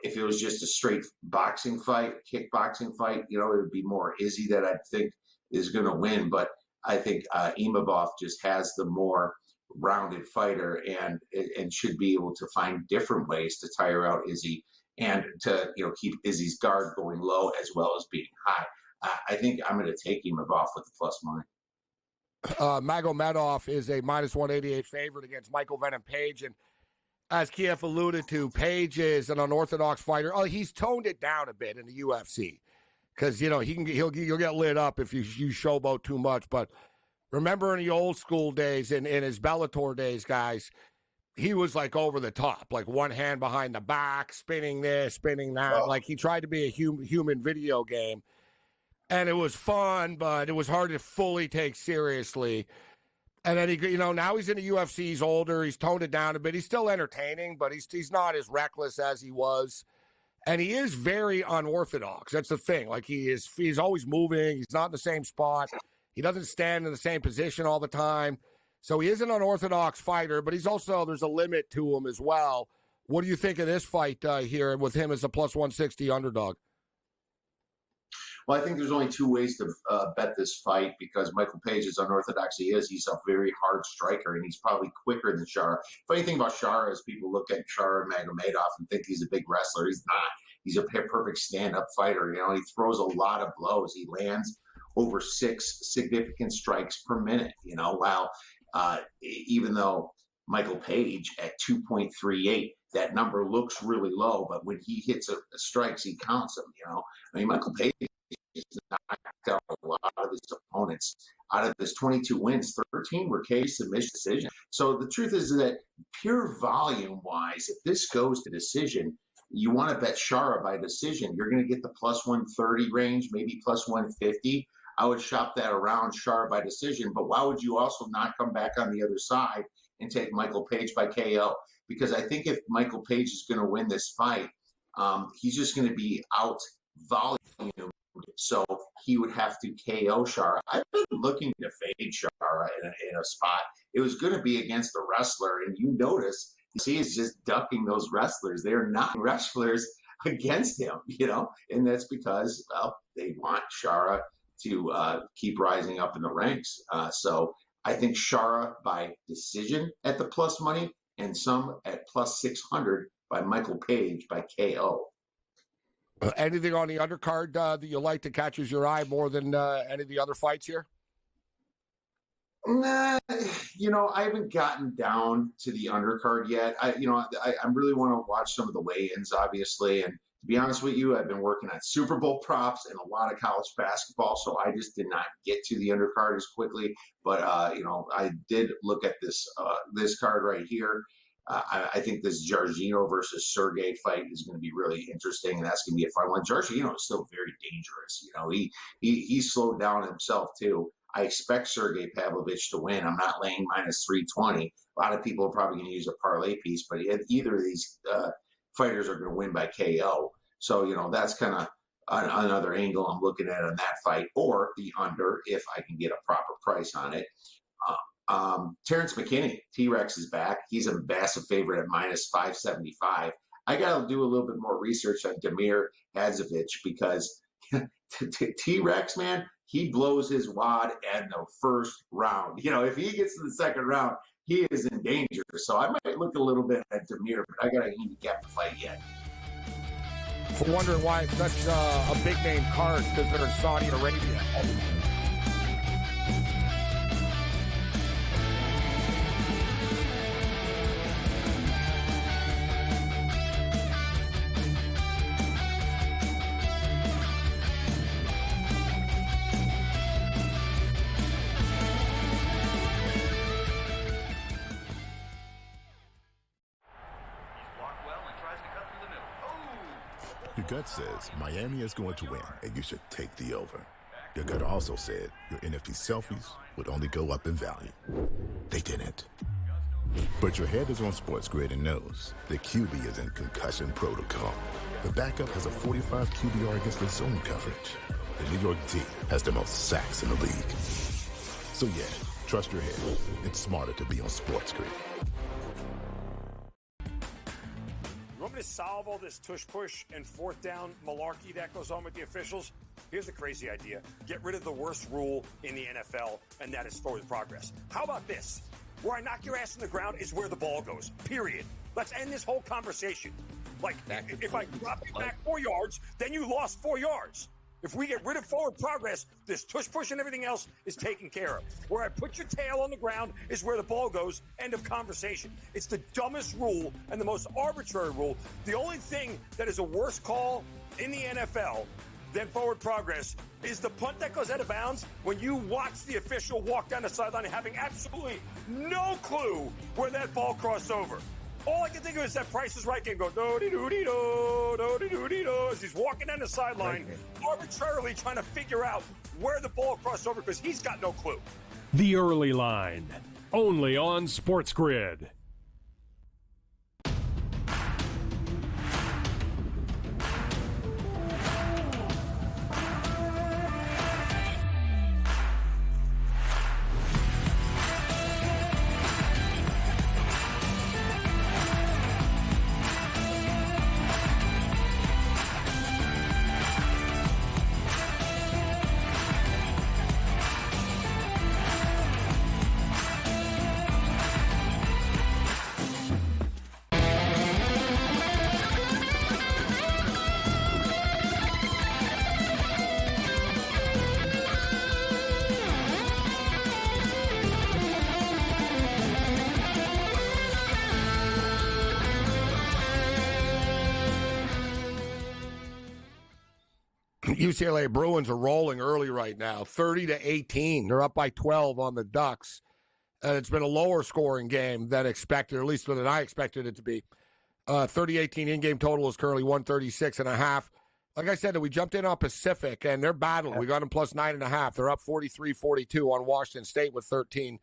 If it was just a straight boxing fight, kickboxing fight, it would be more Izzy that I think is going to win. But I think Imavov just has the more rounded fighter and should be able to find different ways to tire out Izzy and to keep Izzy's guard going low as well as being high. I think I'm going to take Imavov with the plus money. Magomedov is a -188 favorite against Michael Venom Page. And as Kiev alluded to, Page is an unorthodox fighter. Oh, he's toned it down a bit in the UFC because, he'll get lit up if you showboat too much. But remember in the old school days, in his Bellator days, guys, he was like over the top, like one hand behind the back, spinning this, spinning that. Oh. Like he tried to be a human video game. And it was fun, but it was hard to fully take seriously. And then now he's in the UFC. He's older. He's toned it down a bit. He's still entertaining, but he's not as reckless as he was. And he is very unorthodox. That's the thing. Like he's always moving. He's not in the same spot. He doesn't stand in the same position all the time. So he is an unorthodox fighter, but there's a limit to him as well. What do you think of this fight here with him as a +160 underdog? Well, I think there's only two ways to bet this fight because Michael Page, as unorthodox he is, he's a very hard striker, and he's probably quicker than Shara. Funny thing about Shara is people look at Shara Magomedov and think he's a big wrestler. He's not. He's a perfect stand-up fighter. He throws a lot of blows. He lands over 6 significant strikes per minute, while even though Michael Page at 2.38, that number looks really low, but when he hits a strikes, he counts them, I mean, Michael Page has knocked out a lot of his opponents. Out of his 22 wins, 13 were KO submission decision. So the truth is that pure volume-wise, if this goes to decision, you want to bet Shara by decision. You're going to get the +130 range, maybe +150. I would shop that around Shara by decision, but why would you also not come back on the other side and take Michael Page by KO? Because I think if Michael Page is going to win this fight, he's just going to be out volume. So he would have to KO Shara. I've been looking to fade Shara in a spot. It was going to be against a wrestler, and you notice he is just ducking those wrestlers. They are not wrestlers against him, and that's because, well, they want Shara to keep rising up in the ranks. So I think Shara by decision at the plus money and some at plus 600 by Michael Page by KO. Anything on the undercard that you like that catches your eye more than any of the other fights here? Nah, I haven't gotten down to the undercard yet. I really want to watch some of the weigh-ins, obviously. And to be honest with you, I've been working on Super Bowl props and a lot of college basketball, so I just did not get to the undercard as quickly. But I did look at this card right here. I think this Jorginho versus Sergey fight is going to be really interesting, and that's going to be a fun one. Jorginho is still very dangerous. He slowed down himself too. I expect Sergey Pavlovich to win. I'm not laying minus 320. A lot of people are probably going to use a parlay piece, but either of these fighters are going to win by KO. So, that's kind of another angle I'm looking at on that fight, or the under if I can get a proper price on it. Terrence McKinney, T-Rex is back. He's a massive favorite at minus 575. I got to do a little bit more research on Damir Hadzovic because T-Rex, man, he blows his wad in the first round. If he gets to the second round, he is in danger. So I might look a little bit at Damir, but I got to handicap the fight yet. For wondering why it's such a big name card, because they're in Saudi Arabia. Your gut says Miami is going to win, and you should take the over. Your gut also said your NFT selfies would only go up in value. They didn't. But your head is on SportsGrid and knows the QB is in concussion protocol. The backup has a 45 QBR against the zone coverage. The New York D has the most sacks in the league. So yeah, trust your head. It's smarter to be on SportsGrid. You want me to solve all this tush-push and fourth down malarkey that goes on with the officials? Here's the crazy idea. Get rid of the worst rule in the NFL, and that is forward progress. How about this? Where I knock your ass on the ground is where the ball goes, period. Let's end this whole conversation. Like, if I drop you back 4 yards, then you lost 4 yards. If we get rid of forward progress, this tush-push and everything else is taken care of. Where I put your tail on the ground is where the ball goes. End of conversation. It's the dumbest rule and the most arbitrary rule. The only thing that is a worse call in the NFL than forward progress is the punt that goes out of bounds when you watch the official walk down the sideline having absolutely no clue where that ball crossed over. All I can think of is that Price is Right game go do-de-do-de-do, do-de-do-de-do, as he's walking down the sideline, arbitrarily trying to figure out where the ball crossed over because he's got no clue. The Early Line, only on SportsGrid. UCLA Bruins are rolling early right now, 30-18. They're up by 12 on the Ducks. And it's been a lower scoring game than expected, or at least than I expected it to be. 30-18 in-game total is currently 136.5. Like I said, we jumped in on Pacific, and they're battling. We got them plus 9.5. They're up 43-42 on Washington State with 13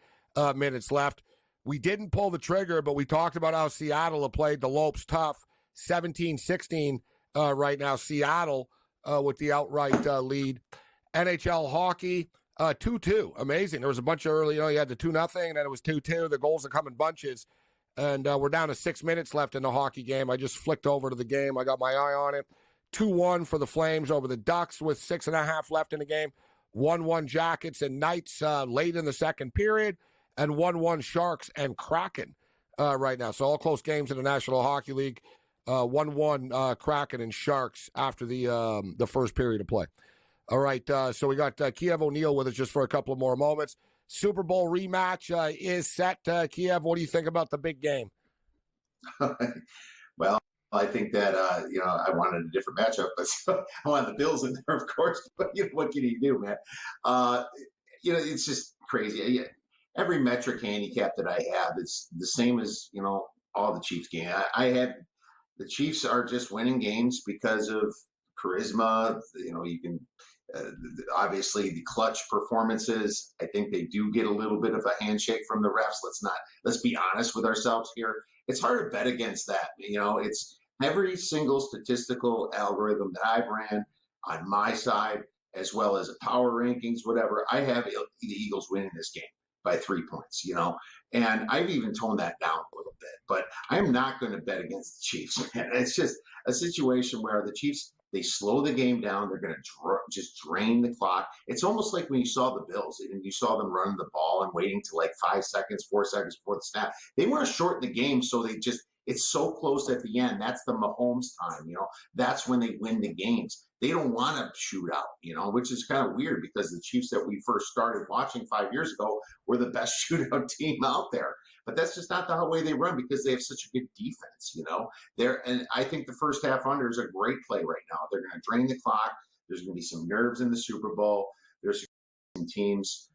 minutes left. We didn't pull the trigger, but we talked about how Seattle have played the Lopes tough, 17-16 right now. Seattle with the outright lead. NHL hockey, 2-2. Amazing. There was a bunch of early, you had the 2-0, and then it was 2-2. The goals have come in bunches. And we're down to 6 minutes left in the hockey game. I just flicked over to the game. I got my eye on it. 2-1 for the Flames over the Ducks with 6.5 left in the game. 1-1 Jackets and Knights late in the second period. And 1-1 Sharks and Kraken right now. So all close games in the National Hockey League. 1-1 Kraken and Sharks after the first period of play. All right, so we got Kiev O'Neill with us just for a couple of more moments. Super Bowl rematch is set. Kiev, what do you think about the big game? Well, I think that, I wanted a different matchup, but I wanted the Bills in there, of course. But, what can you do, man? It's just crazy. Every metric handicap that I have, it's the same as, all the Chiefs games. I had the Chiefs are just winning games because of charisma. You can obviously the clutch performances. I think they do get a little bit of a handshake from the refs. Let's be honest with ourselves here. It's hard to bet against that. It's every single statistical algorithm that I've ran on my side, as well as power rankings, whatever. I have the Eagles winning this game by 3 points, and I've even toned that down a little bit, but I'm not going to bet against the Chiefs, man. It's just a situation where the Chiefs, they slow the game down. They're going to just drain the clock. It's almost like when you saw the Bills and you saw them run the ball and waiting to 5 seconds, 4 seconds before the snap. They want to shorten the game so it's so close at the end. That's the Mahomes time, That's when they win the games. They don't want to shoot out, which is kind of weird because the Chiefs that we first started watching 5 years ago were the best shootout team out there. But that's just not the way they run because they have such a good defense, And I think the first half under is a great play right now. They're going to drain the clock. There's going to be some nerves in the Super Bowl. There's some teams,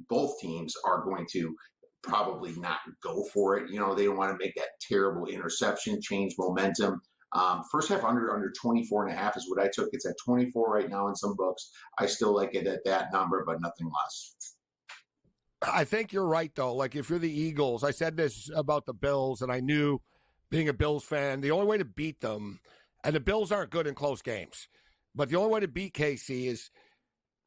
both teams are going to probably not go for it. They don't want to make that terrible interception, change momentum. First half under 24.5 is what I took. It's at 24 right now in some books. I still like it at that number, but nothing less. I think you're right, though. If you're the Eagles, I said this about the Bills, and I knew, being a Bills fan, the only way to beat them, and the Bills aren't good in close games, but the only way to beat KC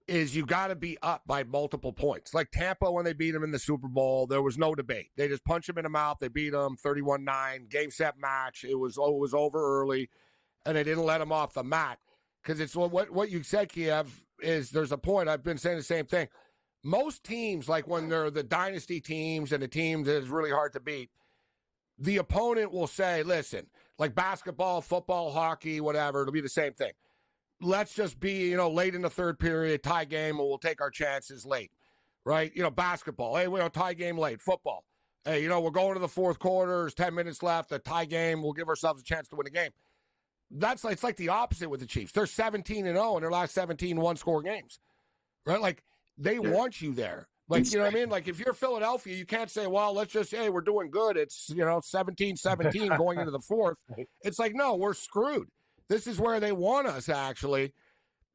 is you got to be up by multiple points. Like Tampa, when they beat them in the Super Bowl, there was no debate. They just punched them in the mouth. They beat them 31-9, game, set, match. It was over early, and they didn't let them off the mat. Because it's what you said, Kiev, is there's a point. I've been saying the same thing. Most teams, when they're the dynasty teams and the teams that is really hard to beat, the opponent will say, listen, basketball, football, hockey, whatever, it'll be the same thing. Let's just be, late in the third period, tie game, and we'll take our chances late, right? Basketball, hey, we'll tie game late. Football, hey, we're going to the fourth quarter, there's 10 minutes left, a tie game, we'll give ourselves a chance to win the game. It's like the opposite with the Chiefs. They're 17-0 in their last 17 one-score games, right? They want you there. You know what I mean? If you're Philadelphia, you can't say, well, let's just say we're doing good. It's, 17-17 going into the fourth. It's no, we're screwed. This is where they want us, actually.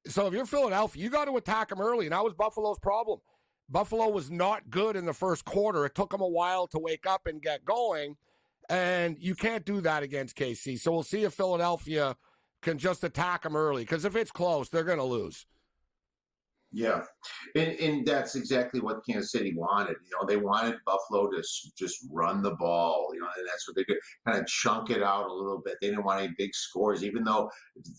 So if you're Philadelphia, you got to attack them early, and that was Buffalo's problem. Buffalo was not good in the first quarter. It took them a while to wake up and get going, and you can't do that against KC. So we'll see if Philadelphia can just attack them early, because if it's close, they're going to lose. Yeah, and that's exactly what Kansas City wanted. They wanted Buffalo to just run the ball, and that's what they did, kind of chunk it out a little bit. They didn't want any big scores, even though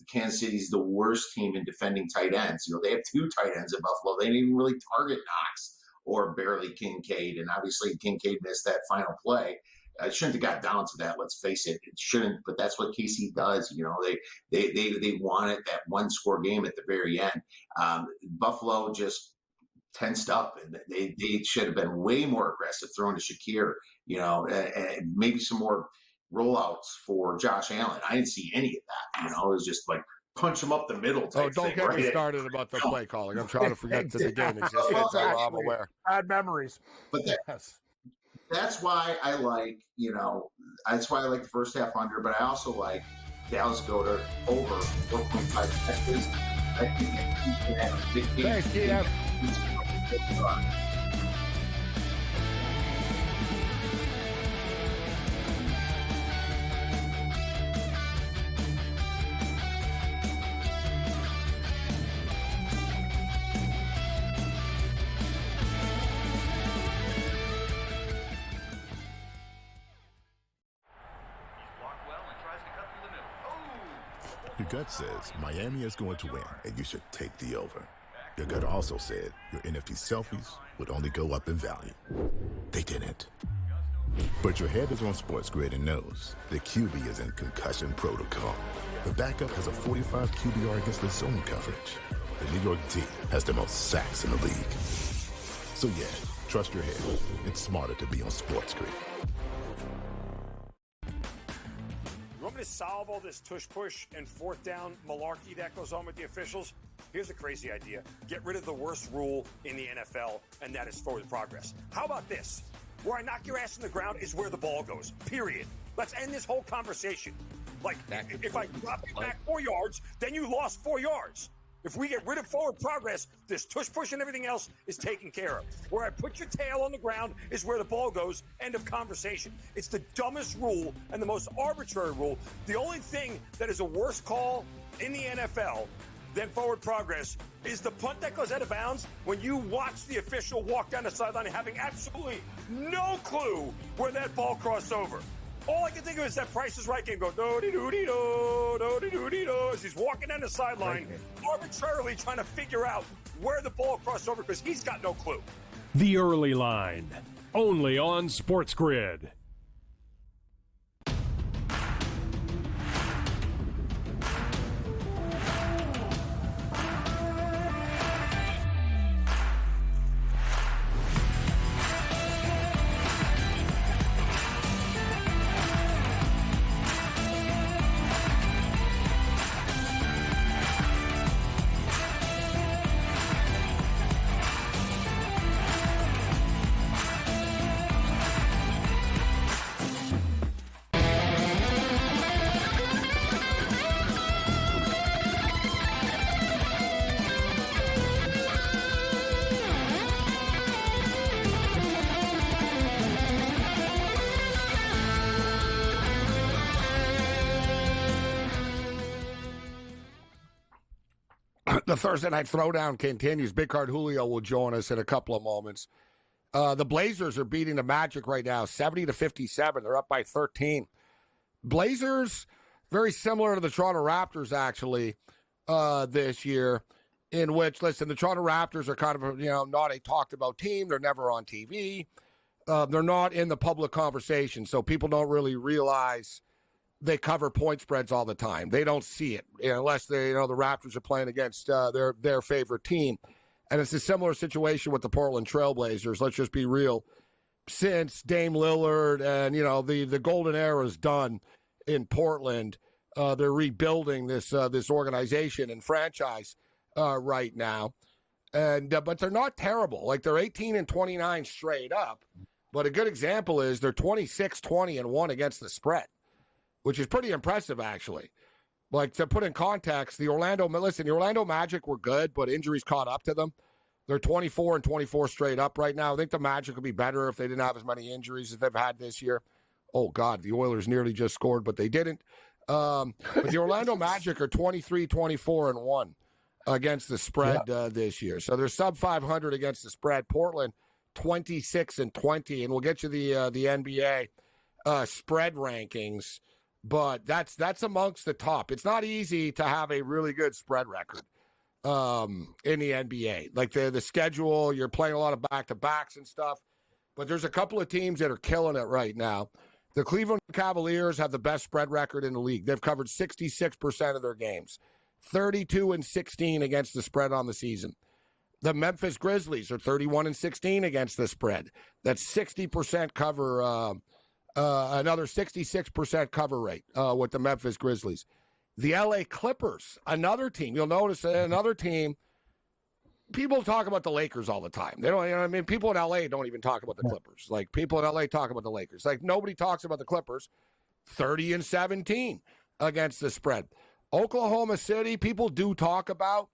Kansas City's the worst team in defending tight ends. They have 2 tight ends at Buffalo. They didn't even really target Knox or barely Kincaid, and obviously Kincaid missed that final play. It shouldn't have got down to that. Let's face it. It shouldn't, but that's what KC does. They wanted that one-score game at the very end. Buffalo just tensed up, and they should have been way more aggressive throwing to Shakir. And maybe some more rollouts for Josh Allen. I didn't see any of that. It was just punch him up the middle type don't thing, get right? me started about the play calling. I'm trying to forget that the game exists. I'm aware. Bad memories. But that's why I like, that's why I like the first half under, but I also like Dallas Goddard over 4.5 catches. I think he's going to have a big game. Thanks, Kiev. Your gut says Miami is going to win, and you should take the over. Your gut also said your NFT selfies would only go up in value. They didn't. But your head is on SportsGrid and knows the QB is in concussion protocol. The backup has a 45 QBR against the zone coverage. The New York D has the most sacks in the league. So yeah, trust your head. It's smarter to be on SportsGrid. You want me to solve all this tush-push and fourth down malarkey that goes on with the officials? Here's a crazy idea. Get rid of the worst rule in the NFL, and that is forward progress. How about this? Where I knock your ass in the ground is where the ball goes, period. Let's end this whole conversation. Like, if I drop you back 4 yards, then you lost 4 yards. If we get rid of forward progress, this tush-push and everything else is taken care of. Where I put your tail on the ground is where the ball goes, end of conversation. It's the dumbest rule and the most arbitrary rule. The only thing that is a worse call in the NFL than forward progress is the punt that goes out of bounds when you watch the official walk down the sideline having absolutely no clue where that ball crossed over. All I can think of is that Price is Right game go do-de-do-de-do, do-de-do-de-do, as he's walking down the sideline, arbitrarily trying to figure out where the ball crossed over because he's got no clue. The Early Line, only on SportsGrid. The Thursday Night Throwdown continues. Big Card Julio will join us in a couple of moments. The Blazers are beating the Magic right now, 70-57. They're up by 13. Blazers, very similar to the Toronto Raptors, actually, this year, in which, listen, the Toronto Raptors are kind of, not a talked-about team. They're never on TV. They're not in the public conversation, so people don't really realize they cover point spreads all the time. They don't see it unless the Raptors are playing against their favorite team. And it's a similar situation with the Portland Trailblazers. Let's just be real. Since Dame Lillard and, the golden era is done in Portland, they're rebuilding this organization and franchise right now. And but they're not terrible. Like, they're 18-29 straight up. But a good example is they're 26-20-1 against the spread, which is pretty impressive, actually. Like, to put in context, the Orlando Magic were good, but injuries caught up to them. They're 24-24 straight up right now. I think the Magic would be better if they didn't have as many injuries as they've had this year. Oh, God, the Oilers nearly just scored, but they didn't. But the Orlando Magic are 23-24-1 against the spread this year. So they're sub 500 against the spread. Portland, 26-20, and we'll get you the NBA spread rankings. But that's amongst the top. It's not easy to have a really good spread record in the NBA. Like the schedule, you're playing a lot of back-to-backs and stuff. But there's a couple of teams that are killing it right now. The Cleveland Cavaliers have the best spread record in the league. They've covered 66% of their games, 32-16 against the spread on the season. The Memphis Grizzlies are 31-16 against the spread. That's 60% cover. Another 66% cover rate with the Memphis Grizzlies. The LA Clippers, another team. You'll notice another team. People talk about the Lakers all the time. They don't. People in LA don't even talk about the Clippers. Like, people in LA talk about the Lakers. Like, nobody talks about the Clippers. 30-17 against the spread. Oklahoma City, people do talk about.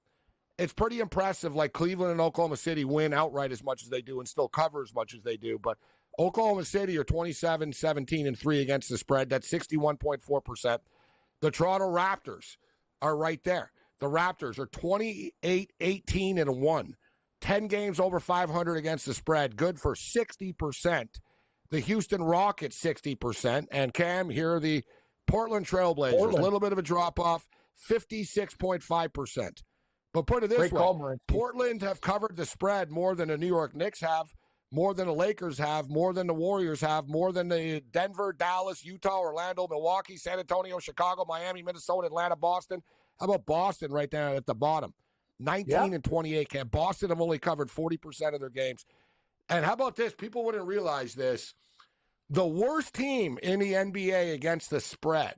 It's pretty impressive. Like, Cleveland and Oklahoma City win outright as much as they do and still cover as much as they do, but Oklahoma City are 27-17-3 against the spread. That's 61.4%. The Toronto Raptors are right there. The Raptors are 28-18-1. 10 games over 500 against the spread. Good for 60%. The Houston Rockets, 60%. And Cam, here are the Portland Trailblazers. A little bit of a drop-off. 56.5%. But put it this Great way, call, Morency. Portland have covered the spread more than the New York Knicks have, more than the Lakers have, more than the Warriors have, more than the Denver, Dallas, Utah, Orlando, Milwaukee, San Antonio, Chicago, Miami, Minnesota, Atlanta, Boston. How about Boston right there at the bottom? 19 and 28. Can Boston have only covered 40% of their games? And how about this? People wouldn't realize this. The worst team in the NBA against the spread,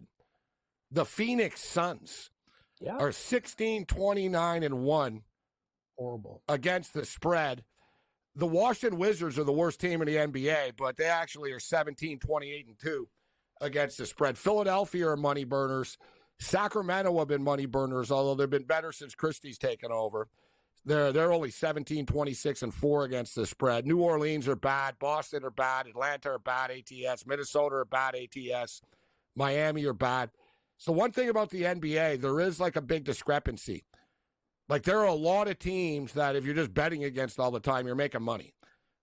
the Phoenix Suns, are 16, 29, and 1. Horrible. Against the spread. The Washington Wizards are the worst team in the NBA, but they actually are 17, 28, and 2 against the spread. Philadelphia are money burners. Sacramento have been money burners, although they've been better since Christie's taken over. They're only 17, 26, and 4 against the spread. New Orleans are bad. Boston are bad. Atlanta are bad ATS. Minnesota are bad ATS. Miami are bad. So one thing about the NBA, there is like a big discrepancy. Like there are a lot of teams that if you're just betting against all the time, you're making money.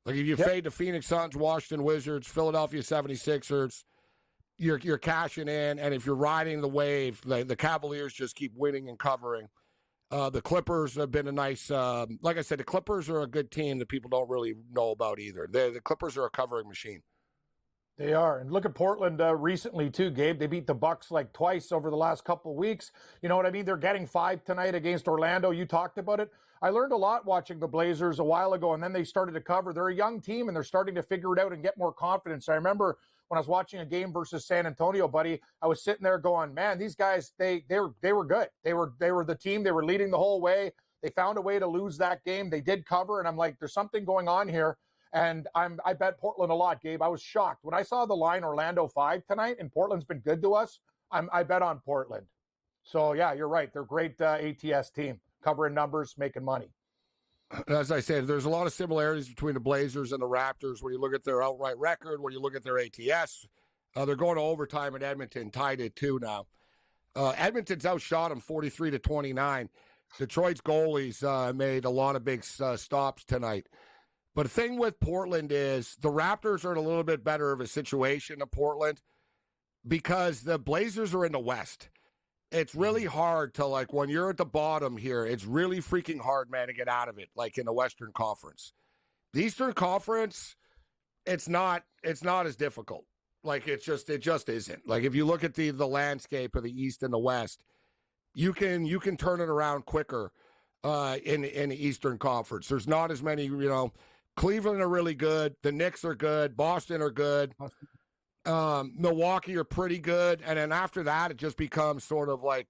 Like if you fade the Phoenix Suns, Washington Wizards, Philadelphia 76ers, you're cashing in. And if you're riding the wave, the Cavaliers just keep winning and covering. The Clippers have been a nice, like I said, the Clippers are a good team that people don't really know about either. The Clippers are a covering machine. They are. And look at Portland recently, too, Gabe. They beat the Bucks like twice over the last couple of weeks. You know what I mean? They're getting 5 tonight against Orlando. You talked about it. I learned a lot watching the Blazers a while ago, and then they started to cover. They're a young team, and they're starting to figure it out and get more confidence. I remember when I was watching a game versus San Antonio, buddy, I was sitting there going, man, these guys, they were good. They were the team. They were leading the whole way. They found a way to lose that game. They did cover, and I'm like, there's something going on here. And I bet Portland a lot, Gabe. I was shocked. When I saw the line Orlando 5 tonight, and Portland's been good to us, I bet on Portland. So, yeah, you're right. They're a great ATS team, covering numbers, making money. As I said, there's a lot of similarities between the Blazers and the Raptors when you look at their outright record, when you look at their ATS. They're going to overtime in Edmonton, tied at 2 now. Edmonton's outshot them 43-29. Detroit's goalies made a lot of big stops tonight. But the thing with Portland is the Raptors are in a little bit better of a situation than Portland because the Blazers are in the West. It's really hard to, like, when you're at the bottom here, it's really freaking hard, man, to get out of it, like in the Western Conference. The Eastern Conference, it's not as difficult. Like, it just isn't. Like, if you look at the landscape of the East and the West, you can turn it around quicker in the Eastern Conference. There's not as many, Cleveland are really good. The Knicks are good. Boston are good. Milwaukee are pretty good. And then after that, it just becomes sort of like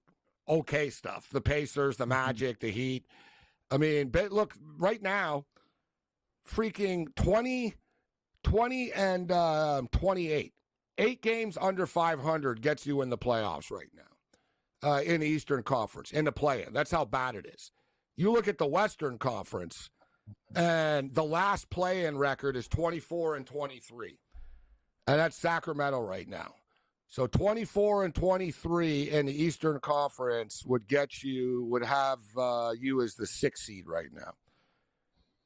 okay stuff. The Pacers, the Magic, the Heat. I mean, but look, right now, freaking 20 and 28. 8 games under 500 gets you in the playoffs right now in the Eastern Conference, in the play-in. That's how bad it is. You look at the Western Conference, and the last play-in record is 24 and 23. And that's Sacramento right now. So 24 and 23 in the Eastern Conference would have you as the 6th seed right now.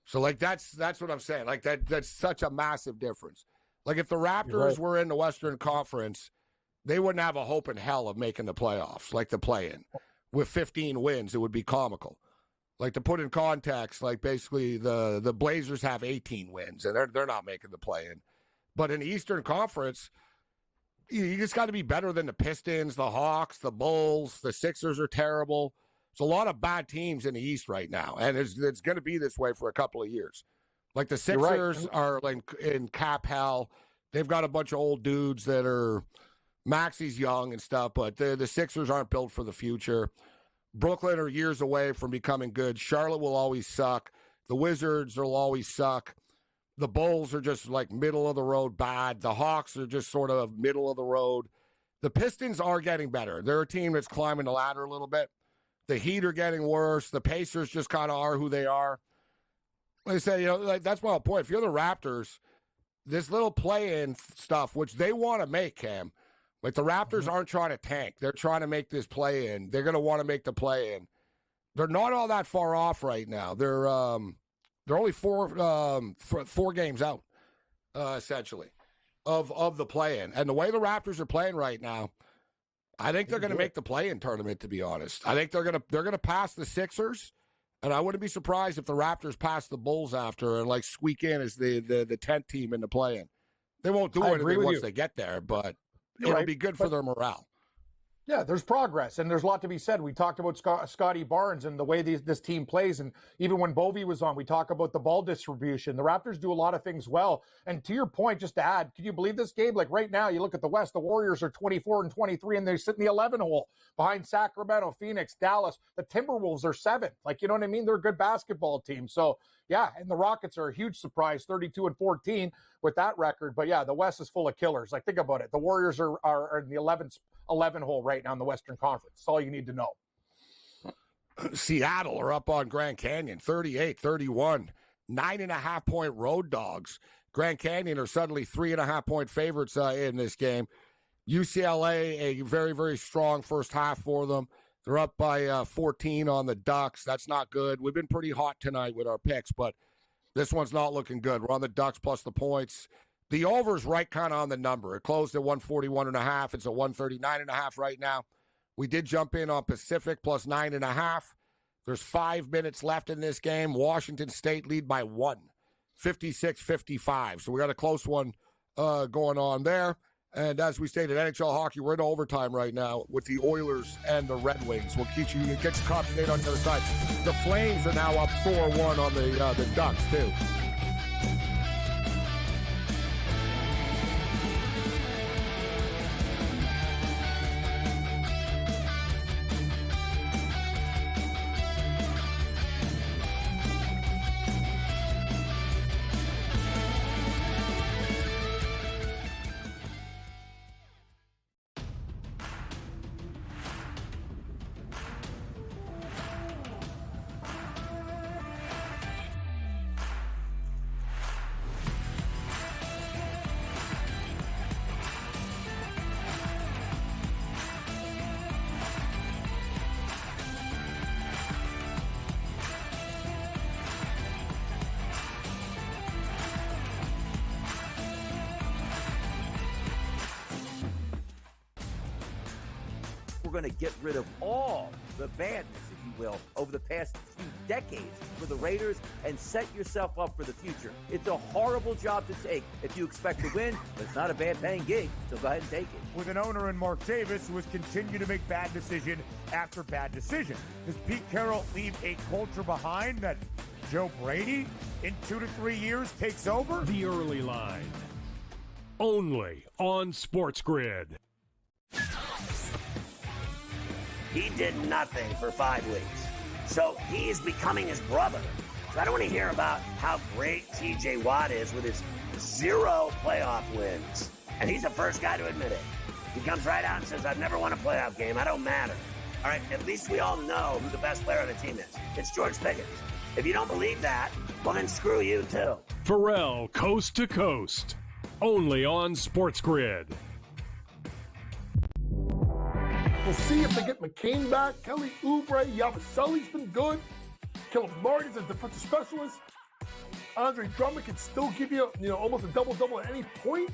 So, like, that's what I'm saying. Like, that's such a massive difference. Like, if the Raptors were in the Western Conference, they wouldn't have a hope in hell of making the playoffs, like the play-in. With 15 wins, it would be comical. Like, to put in context, like, basically the Blazers have 18 wins, and they're not making the play-in. But in the Eastern Conference, you just got to be better than the Pistons, the Hawks, the Bulls. The Sixers are terrible. There's a lot of bad teams in the East right now, and it's going to be this way for a couple of years. Like, the Sixers are like in cap hell. They've got a bunch of old dudes that are Maxi's young and stuff, but the Sixers aren't built for the future. Brooklyn are years away from becoming good. Charlotte will always suck. The Wizards will always suck. The Bulls are just like middle of the road bad. The Hawks are just sort of middle of the road. The Pistons are getting better. They're a team that's climbing the ladder a little bit. The Heat are getting worse. The Pacers just kind of are who they are. Like I said, that's my whole point. If you're the Raptors, this little play-in stuff, which they want to make, Cam, like the Raptors aren't trying to tank. They're trying to make this play-in. They're going to want to make the play-in. They're not all that far off right now. They're only four games out, essentially, of the play-in. And the way the Raptors are playing right now, I think they're going to make the play-in tournament, to be honest. I think they're going to pass the Sixers, and I wouldn't be surprised if the Raptors pass the Bulls after and like squeak in as the 10th team in the play-in. They won't do anything once they get there, but it'll be good for their morale. Yeah, there's progress, and there's a lot to be said. We talked about Scotty Barnes and the way this team plays, and even when Bovey was on, we talk about the ball distribution. The Raptors do a lot of things well. And to your point, just to add, can you believe this game? Like right now, you look at the West, the Warriors are 24-23, and they sit in the 11 hole behind Sacramento, Phoenix, Dallas. The Timberwolves are 7th. Like, you know what I mean? They're a good basketball team. So, yeah, and the Rockets are a huge surprise, 32-14 with that record. But, yeah, the West is full of killers. Like, think about it. The Warriors are in the 11 hole right now in the Western Conference. That's all you need to know. Seattle are up on Grand Canyon, 38-31. 9.5-point road dogs. Grand Canyon are suddenly 3.5-point favorites in this game. UCLA, a very, very strong first half for them. They're up by 14 on the Ducks. That's not good. We've been pretty hot tonight with our picks, but this one's not looking good. We're on the Ducks plus the points. The over's right kind of on the number. It closed at 141.5. It's at 139.5 right now. We did jump in on Pacific plus 9.5. There's 5 minutes left in this game. Washington State lead by 1, 56-55. So we got a close one going on there. And as we stated, NHL hockey, we're in overtime right now with the Oilers and the Red Wings. We'll get you caught up to date on the other side. The Flames are now up 4-1 on the Ducks, too. We're going to get rid of all the badness, if you will, over the past few decades for the Raiders and set yourself up for the future. It's a horrible job to take if you expect to win, but it's not a bad paying gig, so go ahead and take it. With an owner in Mark Davis who has continued to make bad decision after bad decision. Does Pete Carroll leave a culture behind that Joe Brady in 2 to 3 years takes over? The Early Line. Only on SportsGrid. He did nothing for 5 weeks. So he is becoming his brother. So I don't want to hear about how great TJ Watt is with his 0 playoff wins. And he's the first guy to admit it. He comes right out and says, I've never won a playoff game. I don't matter. All right, at least we all know who the best player on the team is. It's George Pickens. If you don't believe that, well, then screw you too. Pharrell, Coast to Coast. Only on SportsGrid. We'll see if they get McCain back. Kelly Oubre, Yabusele's been good. Caleb Martin's a defensive specialist. Andre Drummond can still give you, almost a double-double at any point.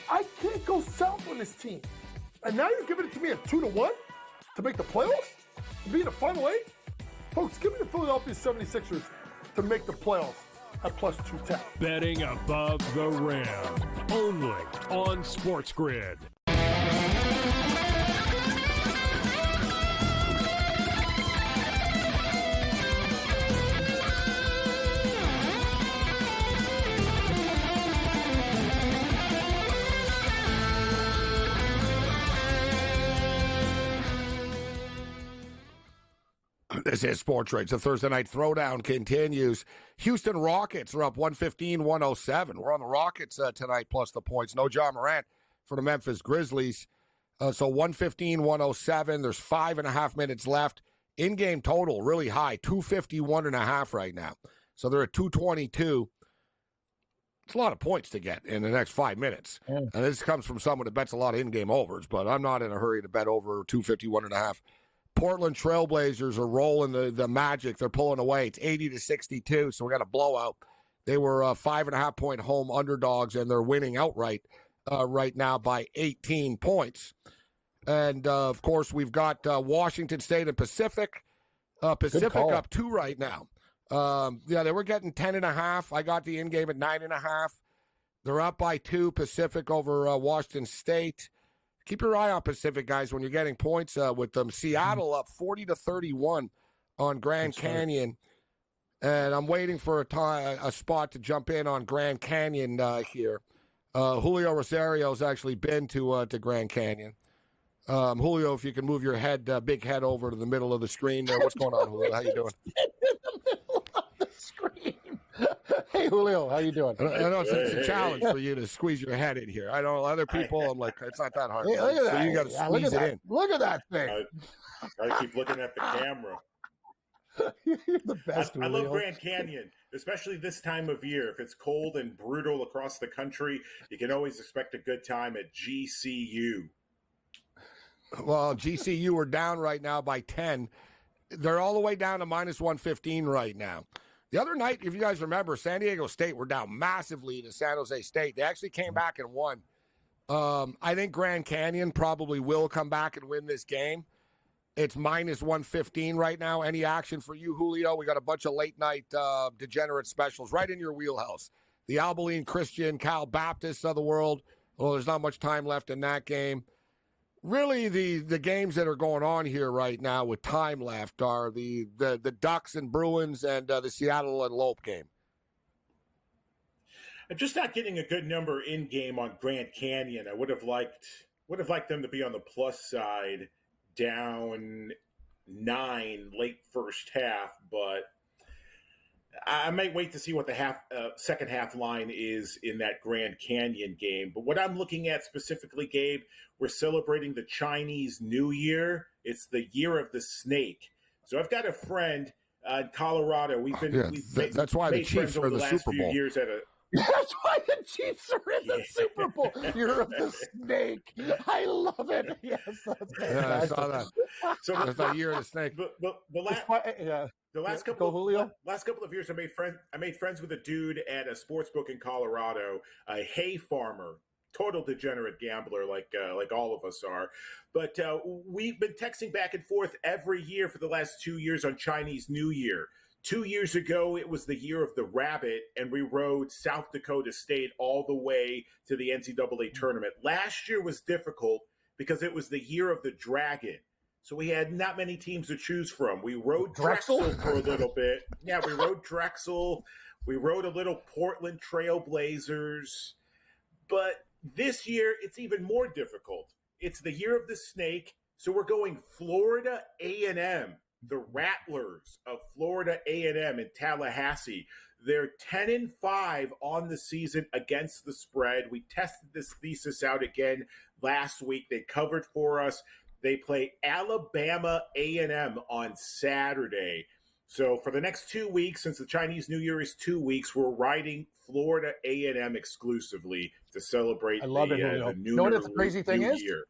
I can't go south on this team. And now you're giving it to me at 2-1 to make the playoffs? To be in the Final 8? Folks, give me the Philadelphia 76ers to make the playoffs at plus 210. Betting above the rim. Only on SportsGrid. This is SportsRage. The Thursday Night Throwdown continues. Houston Rockets are up 115-107. We're on the Rockets tonight, plus the points. No John Morant for the Memphis Grizzlies. So 115-107. There's 5.5 minutes left. In-game total, really high, 251.5 right now. So they're at 222. It's a lot of points to get in the next 5 minutes. And this comes from someone that bets a lot of in-game overs, but I'm not in a hurry to bet over 251.5. Portland Trailblazers are rolling the Magic. They're pulling away. It's 80-62, so we got a blowout. They were 5.5-point home underdogs, and they're winning outright right now by 18 points. And, of course, we've got Washington State and Pacific. Pacific up 2 right now. They were getting 10.5. I got the in-game at 9.5. They're up by 2, Pacific over Washington State. Keep your eye on Pacific, guys, when you're getting points with them. Seattle up 40-31 on Grand Canyon. And I'm waiting for a spot to jump in on Grand Canyon here. Julio Rosario's actually been to Grand Canyon. Julio, if you can move your head, big head over to the middle of the screen there. What's going on, Julio? How you doing? In the middle of the screen. Hey, Julio, how you doing? I know it's a challenge for you to squeeze your head in here. I know other people, I'm like, it's not that hard. Hey, look at that. So you got to squeeze it in. Look at that thing. I keep looking at the camera. You're the best, I love Julio. Grand Canyon, especially this time of year. If it's cold and brutal across the country, you can always expect a good time at GCU. Well, GCU are down right now by 10. They're all the way down to minus 115 right now. The other night, if you guys remember, San Diego State were down massively to San Jose State. They actually came back and won. I think Grand Canyon probably will come back and win this game. It's minus 115 right now. Any action for you, Julio? We got a bunch of late-night degenerate specials right in your wheelhouse. The Abilene Christian, Cal Baptist of the world. Well, there's not much time left in that game. Really, the games that are going on here right now with time left are the Ducks and Bruins and the Seattle and Lope game. I'm just not getting a good number in game on Grand Canyon. I would have liked them to be on the plus side, down 9 late first half, but I might wait to see what the second half line is in that Grand Canyon game. But what I'm looking at specifically, Gabe, we're celebrating the Chinese New Year. It's the year of the snake. So I've got a friend in Colorado. That's why the Chiefs are the Super Bowl. Years at a That's why the Chiefs are in the Super Bowl. You're the snake. I love it. Yes, that's fantastic. Yeah, I saw that. So that's the year of the snake. The last couple of years, I made friends with a dude at a sports book in Colorado, a hay farmer, total degenerate gambler like all of us are. But we've been texting back and forth every year for the last 2 years on Chinese New Year. 2 years ago, it was the year of the rabbit, and we rode South Dakota State all the way to the NCAA tournament. Last year was difficult because it was the year of the dragon. So we had not many teams to choose from. We rode Drexel for a little bit. Yeah, we rode Drexel. We rode a little Portland Trailblazers. But this year, it's even more difficult. It's the year of the snake, so we're going Florida A&M, the Rattlers of Florida A&M in Tallahassee. They're 10-5 on the season against the spread. We tested this thesis out again last week. They covered for us. They play Alabama A&M on Saturday. So for the next 2 weeks, since the Chinese New Year is 2 weeks, we're riding Florida A&M exclusively to celebrate I love it, Julio. the You know what the crazy thing is? Year.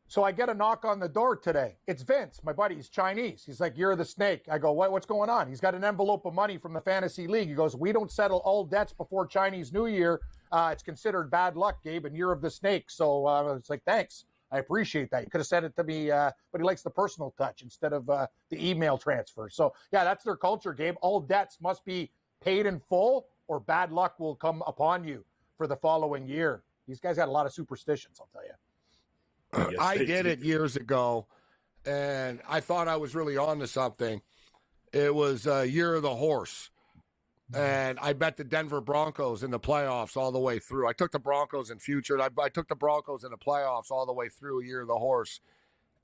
So I get a knock on the door today. It's Vince, my buddy. He's Chinese. He's like, "You're the snake." I go, "What's going on?" He's got an envelope of money from the fantasy league. He goes, "We don't settle all debts before Chinese New Year. It's considered bad luck, Gabe, and year of the snake." So it's like, thanks. I appreciate that. You could have said it to me, but he likes the personal touch instead of the email transfer. So, yeah, that's their culture, Gabe. All debts must be paid in full or bad luck will come upon you for the following year. These guys got a lot of superstitions, I'll tell you. Yes, I did it years ago, and I thought I was really on to something. It was Year of the Horse, and I bet the Denver Broncos in the playoffs all the way through. I took the Broncos in future. I took the Broncos in the playoffs all the way through Year of the Horse,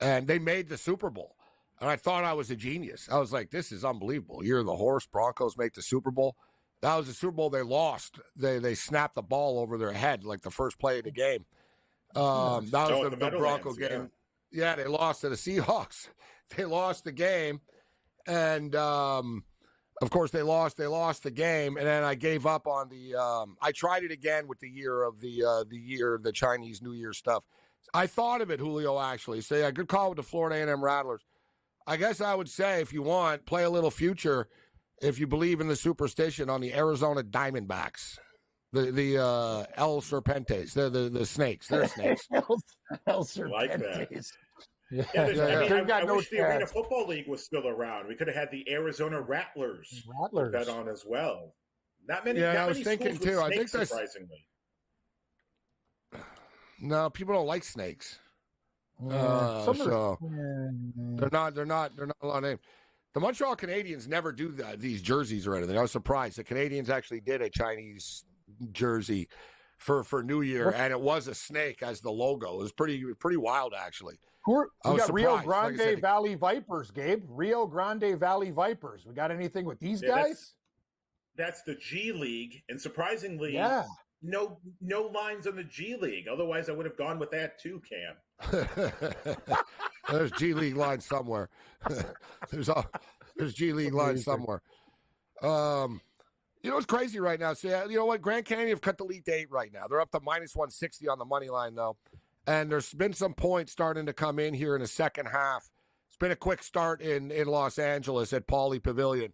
and they made the Super Bowl. And I thought I was a genius. I was like, this is unbelievable. Year of the Horse, Broncos make the Super Bowl. That was the Super Bowl they lost. They snapped the ball over their head like the first play of the game. That was the Bronco game. Yeah, they lost to the Seahawks. They lost the game, and of course they lost the game. And then I gave up on the. I tried it again with the year of the Chinese New Year stuff. I thought of it, Julio. Actually, so yeah, good call with the Florida A&M Rattlers. I guess I would say, if you want, play a little future if you believe in the superstition on the Arizona Diamondbacks. The El Serpentes, the snakes. They're snakes. El Like that. Serpentes. I wish the Arena Football League was still around. We could have had the Arizona Rattlers. Put that on as well. Not many. Yeah, not I was many thinking schools with too. I think snakes, surprisingly. No, people don't like snakes. So they're not a lot of names. The Montreal Canadiens never do these jerseys or anything. I was surprised. The Canadiens actually did a Chinese jersey for New Year, and it was a snake as the logo. It was pretty wild, actually. We got Rio surprised. Grande Valley Vipers, Gabe. Rio Grande Valley Vipers. We got anything with these guys? That's the G League, and surprisingly, no lines on the G League. Otherwise, I would have gone with that too, Cam. There's G League lines somewhere. There's G League lines somewhere. You know what's crazy right now? So, you know what? Grand Canyon have cut the lead to 8 right now. They're up to minus 160 on the money line, though. And there's been some points starting to come in here in the second half. It's been a quick start in Los Angeles at Pauley Pavilion.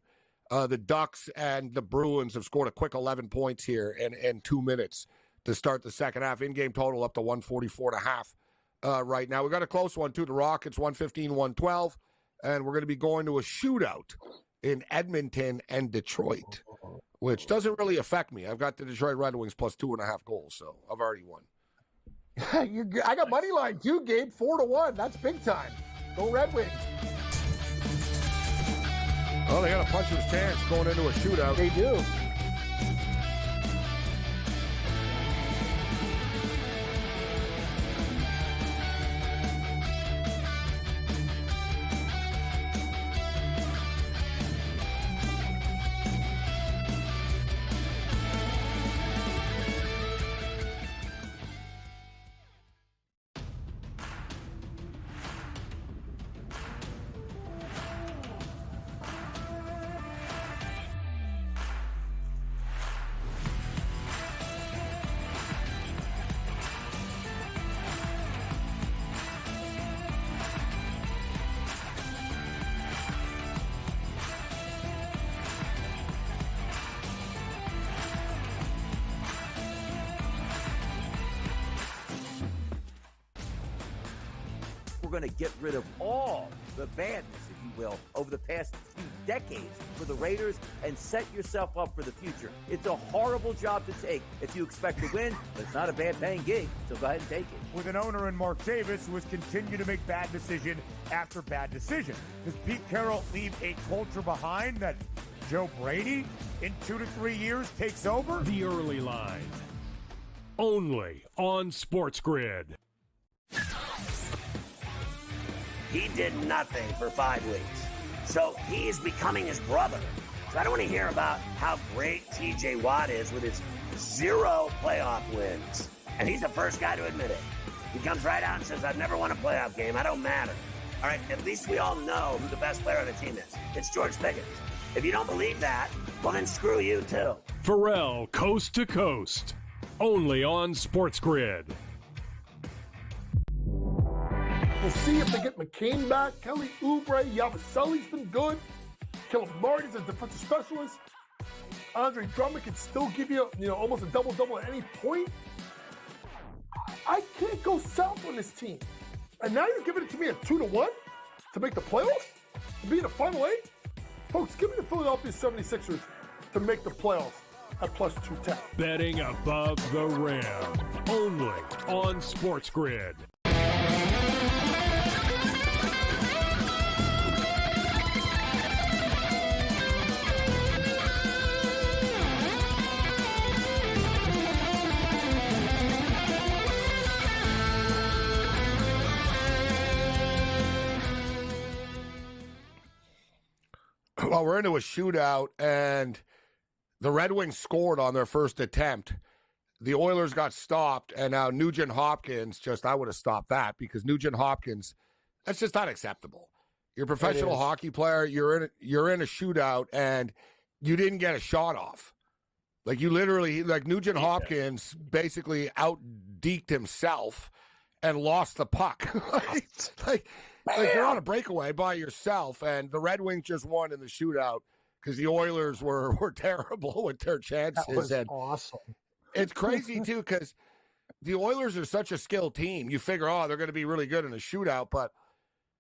The Ducks and the Bruins have scored a quick 11 points here in 2 minutes to start the second half. In-game total up to 144.5 right now. We got a close one, too. The Rockets, 115-112. And we're going to be going to a shootout in Edmonton and Detroit, which doesn't really affect me. I've got the Detroit Red Wings plus 2.5 goals, so I've already won. I got money line too, Gabe. 4-1. That's big time. Go Red Wings. Oh, they got a puncher's chance going into a shootout. They do. We're going to get rid of all the badness, if you will, over the past few decades for the Raiders and set yourself up for the future. It's a horrible job to take if you expect to win, but it's not a bad paying gig, so go ahead and take it. With an owner in Mark Davis who has continued to make bad decision after bad decision. Does Pete Carroll leave a culture behind that Joe Brady in 2 to 3 years takes over? The Early Line. Only on SportsGrid. He did nothing for 5 weeks. So he's becoming his brother. So I don't want to hear about how great TJ Watt is with his 0 playoff wins. And he's the first guy to admit it. He comes right out and says, I've never won a playoff game. I don't matter. All right, at least we all know who the best player on the team is. It's George Pickens. If you don't believe that, well, then screw you too. Pharrell, Coast to Coast. Only on SportsGrid. We'll see if they get McCain back. Kelly Oubre, Yabusele's been good. Caleb Martin's a defensive specialist. Andre Drummond can still give you, almost a double-double at any point. I can't go south on this team. And now you're giving it to me at 2-1 to make the playoffs? To be in the Final 8? Folks, give me the Philadelphia 76ers to make the playoffs at plus 210. Betting above the rim. Only on SportsGrid. Well, we're into a shootout, and the Red Wings scored on their first attempt. The Oilers got stopped, and now Nugent Hopkins I would have stopped that because Nugent Hopkins, that's just not acceptable. You're a professional hockey player. You're in a shootout, and you didn't get a shot off. Like, you literally, Nugent Hopkins basically out-deked himself and lost the puck. Like you're on a breakaway by yourself, and the Red Wings just won in the shootout because the Oilers were terrible with their chances. That was awesome. It's crazy, too, because the Oilers are such a skilled team. You figure, they're going to be really good in a shootout. But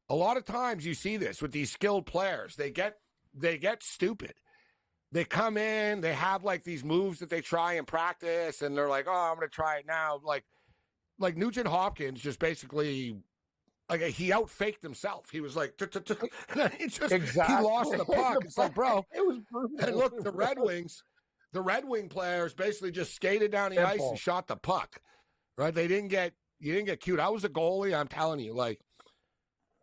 a lot of times you see this with these skilled players. They get stupid. They come in, they have like these moves that they try and practice, and they're like, I'm going to try it now. Like Nugent Hopkins just basically, like, he out-faked himself. He was like, he lost the puck. It's like, bro. It was brutal. And look, the Red Wing players basically just skated down the ice and shot the puck, right? You didn't get cute. I was a goalie. I'm telling you, like,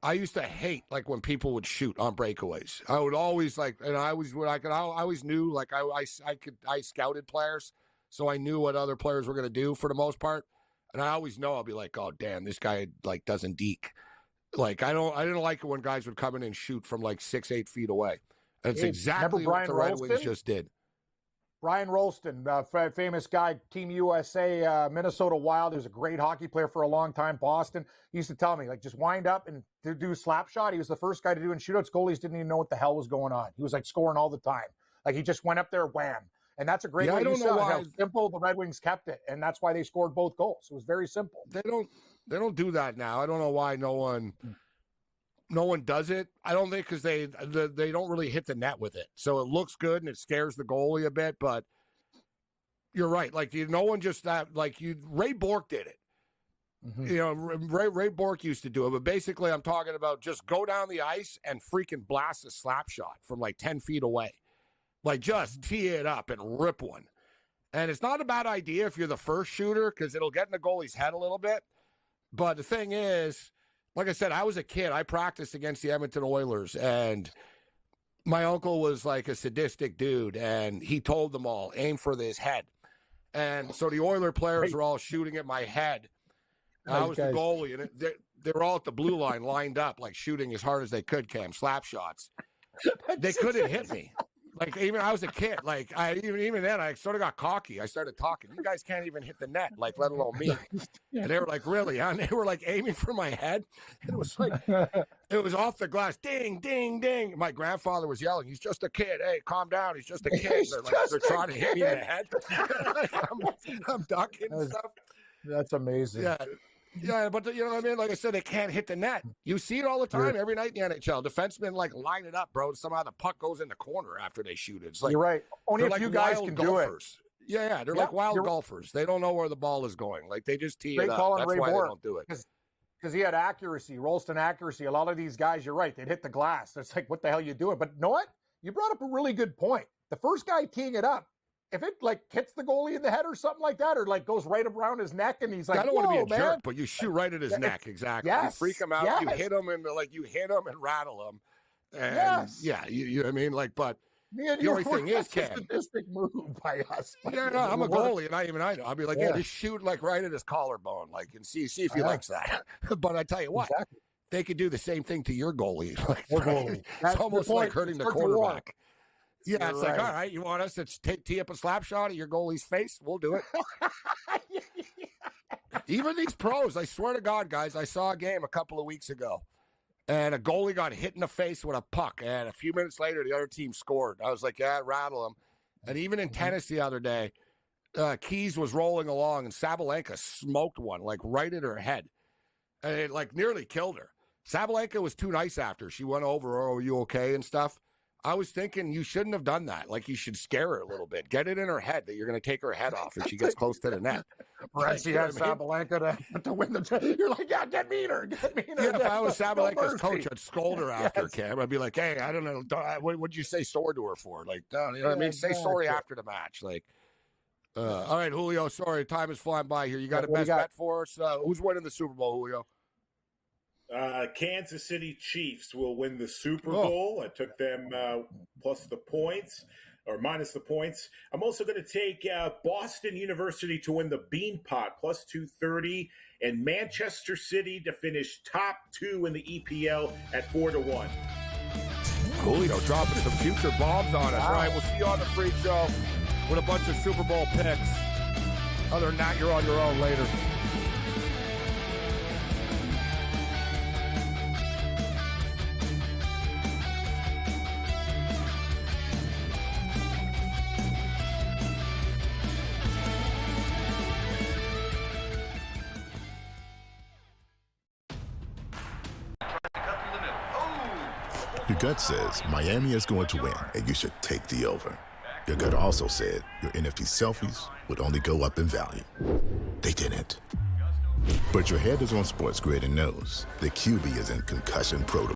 I used to hate like when people would shoot on breakaways. I would always I always knew, like, I scouted players, so I knew what other players were going to do for the most part. And I always know I'll be like, oh damn, this guy like doesn't deke. Like I didn't like it when guys would come in and shoot from like 6-8 feet away. And it's exactly what the Red Wings just did. Brian Rolston, famous guy, Team USA, Minnesota Wild. He was a great hockey player for a long time, Boston. He used to tell me, like, just wind up and do slap shot. He was the first guy to do in shootouts. Goalies didn't even know what the hell was going on. He was like scoring all the time. Like he just went up there, wham. And that's a great way. I don't know why. How simple the Red Wings kept it, and that's why they scored both goals. It was very simple. They don't do that now. I don't know why no one does it. I don't think because they don't really hit the net with it, so it looks good and it scares the goalie a bit. But you're right. Like no one just that. Like Ray Bourque did it. Mm-hmm. You know, Ray Bourque used to do it. But basically, I'm talking about just go down the ice and freaking blast a slap shot from like 10 feet away. Like, just tee it up and rip one. And it's not a bad idea if you're the first shooter because it'll get in the goalie's head a little bit. But the thing is, like I said, I was a kid. I practiced against the Edmonton Oilers, and my uncle was like a sadistic dude, and he told them all, aim for his head. And so the Oiler players were all shooting at my head. I was the goalie, and they were all at the blue line lined up, like shooting as hard as they could, slap shots. They couldn't hit me. Like, even I was a kid. Like, even then, I sort of got cocky. I started talking. You guys can't even hit the net, like, let alone me. And they were like, really? Huh? And they were, like, aiming for my head. And it was like, it was off the glass. Ding, ding, ding. My grandfather was yelling, he's just a kid. Hey, calm down. He's just a kid. They're trying to hit me in the head. I'm ducking and stuff. That's amazing. Yeah, but you know what I mean? Like I said, they can't hit the net. You see it all the time, every night in the NHL. Defensemen, like, line it up, bro. Somehow the puck goes in the corner after they shoot it. It's like, you're right. Only a like few guys can golfers. do it. Yeah, they're like wild golfers. They don't know where the ball is going. Like, they just tee it up. That's why they don't do it. Because he had accuracy, Rolston accuracy. A lot of these guys, you're right, they'd hit the glass. It's like, what the hell you doing? But you know what? You brought up a really good point. The first guy teeing it up, if it like hits the goalie in the head or something like that, or like goes right around his neck, and he's like, I don't want to be a jerk, but you shoot right at his neck. Exactly. Yes. You freak him out. You hit him and rattle him. And you know what I mean? Like, but the only thing is, Cam, sadistic move by us. Yeah, no, I'm a goalie, and I know. I'll be like, just shoot like right at his collarbone, like, and see if he likes that. But I tell you what, they could do the same thing to your goalie. Like, it's almost like hurting the quarterback. Yeah, it's like, all right, you want us to tee up a slap shot at your goalie's face? We'll do it. Even these pros, I swear to God, guys, I saw a game a couple of weeks ago, and a goalie got hit in the face with a puck, and a few minutes later, the other team scored. I was like, yeah, rattle him. And even in tennis the other day, Keys was rolling along, and Sabalenka smoked one, like, right at her head. And it, like, nearly killed her. Sabalenka was too nice after. She went over, are you okay, and stuff. I was thinking you shouldn't have done that. Like, you should scare her a little bit. Get it in her head that you're going to take her head off if she gets close to the net. Morency has Sabalenka to win the. You're like, yeah, get meaner. Yeah, if I was Sabalenka's coach, I'd scold her after, Cam. I'd be like, hey, I don't know. What'd you say sorry to her for? Like, you know what I mean? Say sorry after the match. Like, all right, Julio, sorry. Time is flying by here. You got a best bet for us? Who's winning the Super Bowl, Julio? Kansas City Chiefs will win the Super Bowl. I took them plus the points or minus the points. I'm also going to take Boston University to win the Bean Pot plus 230 and Manchester City to finish top 2 in the EPL at 4-1. Julio dropping some future bombs on us. All right, we'll see you on the Freak Show with a bunch of Super Bowl picks. Other than that, you're on your own later. Your gut says Miami is going to win, and you should take the over. Your gut also said your NFT selfies would only go up in value. They didn't. But your head is on SportsGrid and knows the QB is in concussion protocol.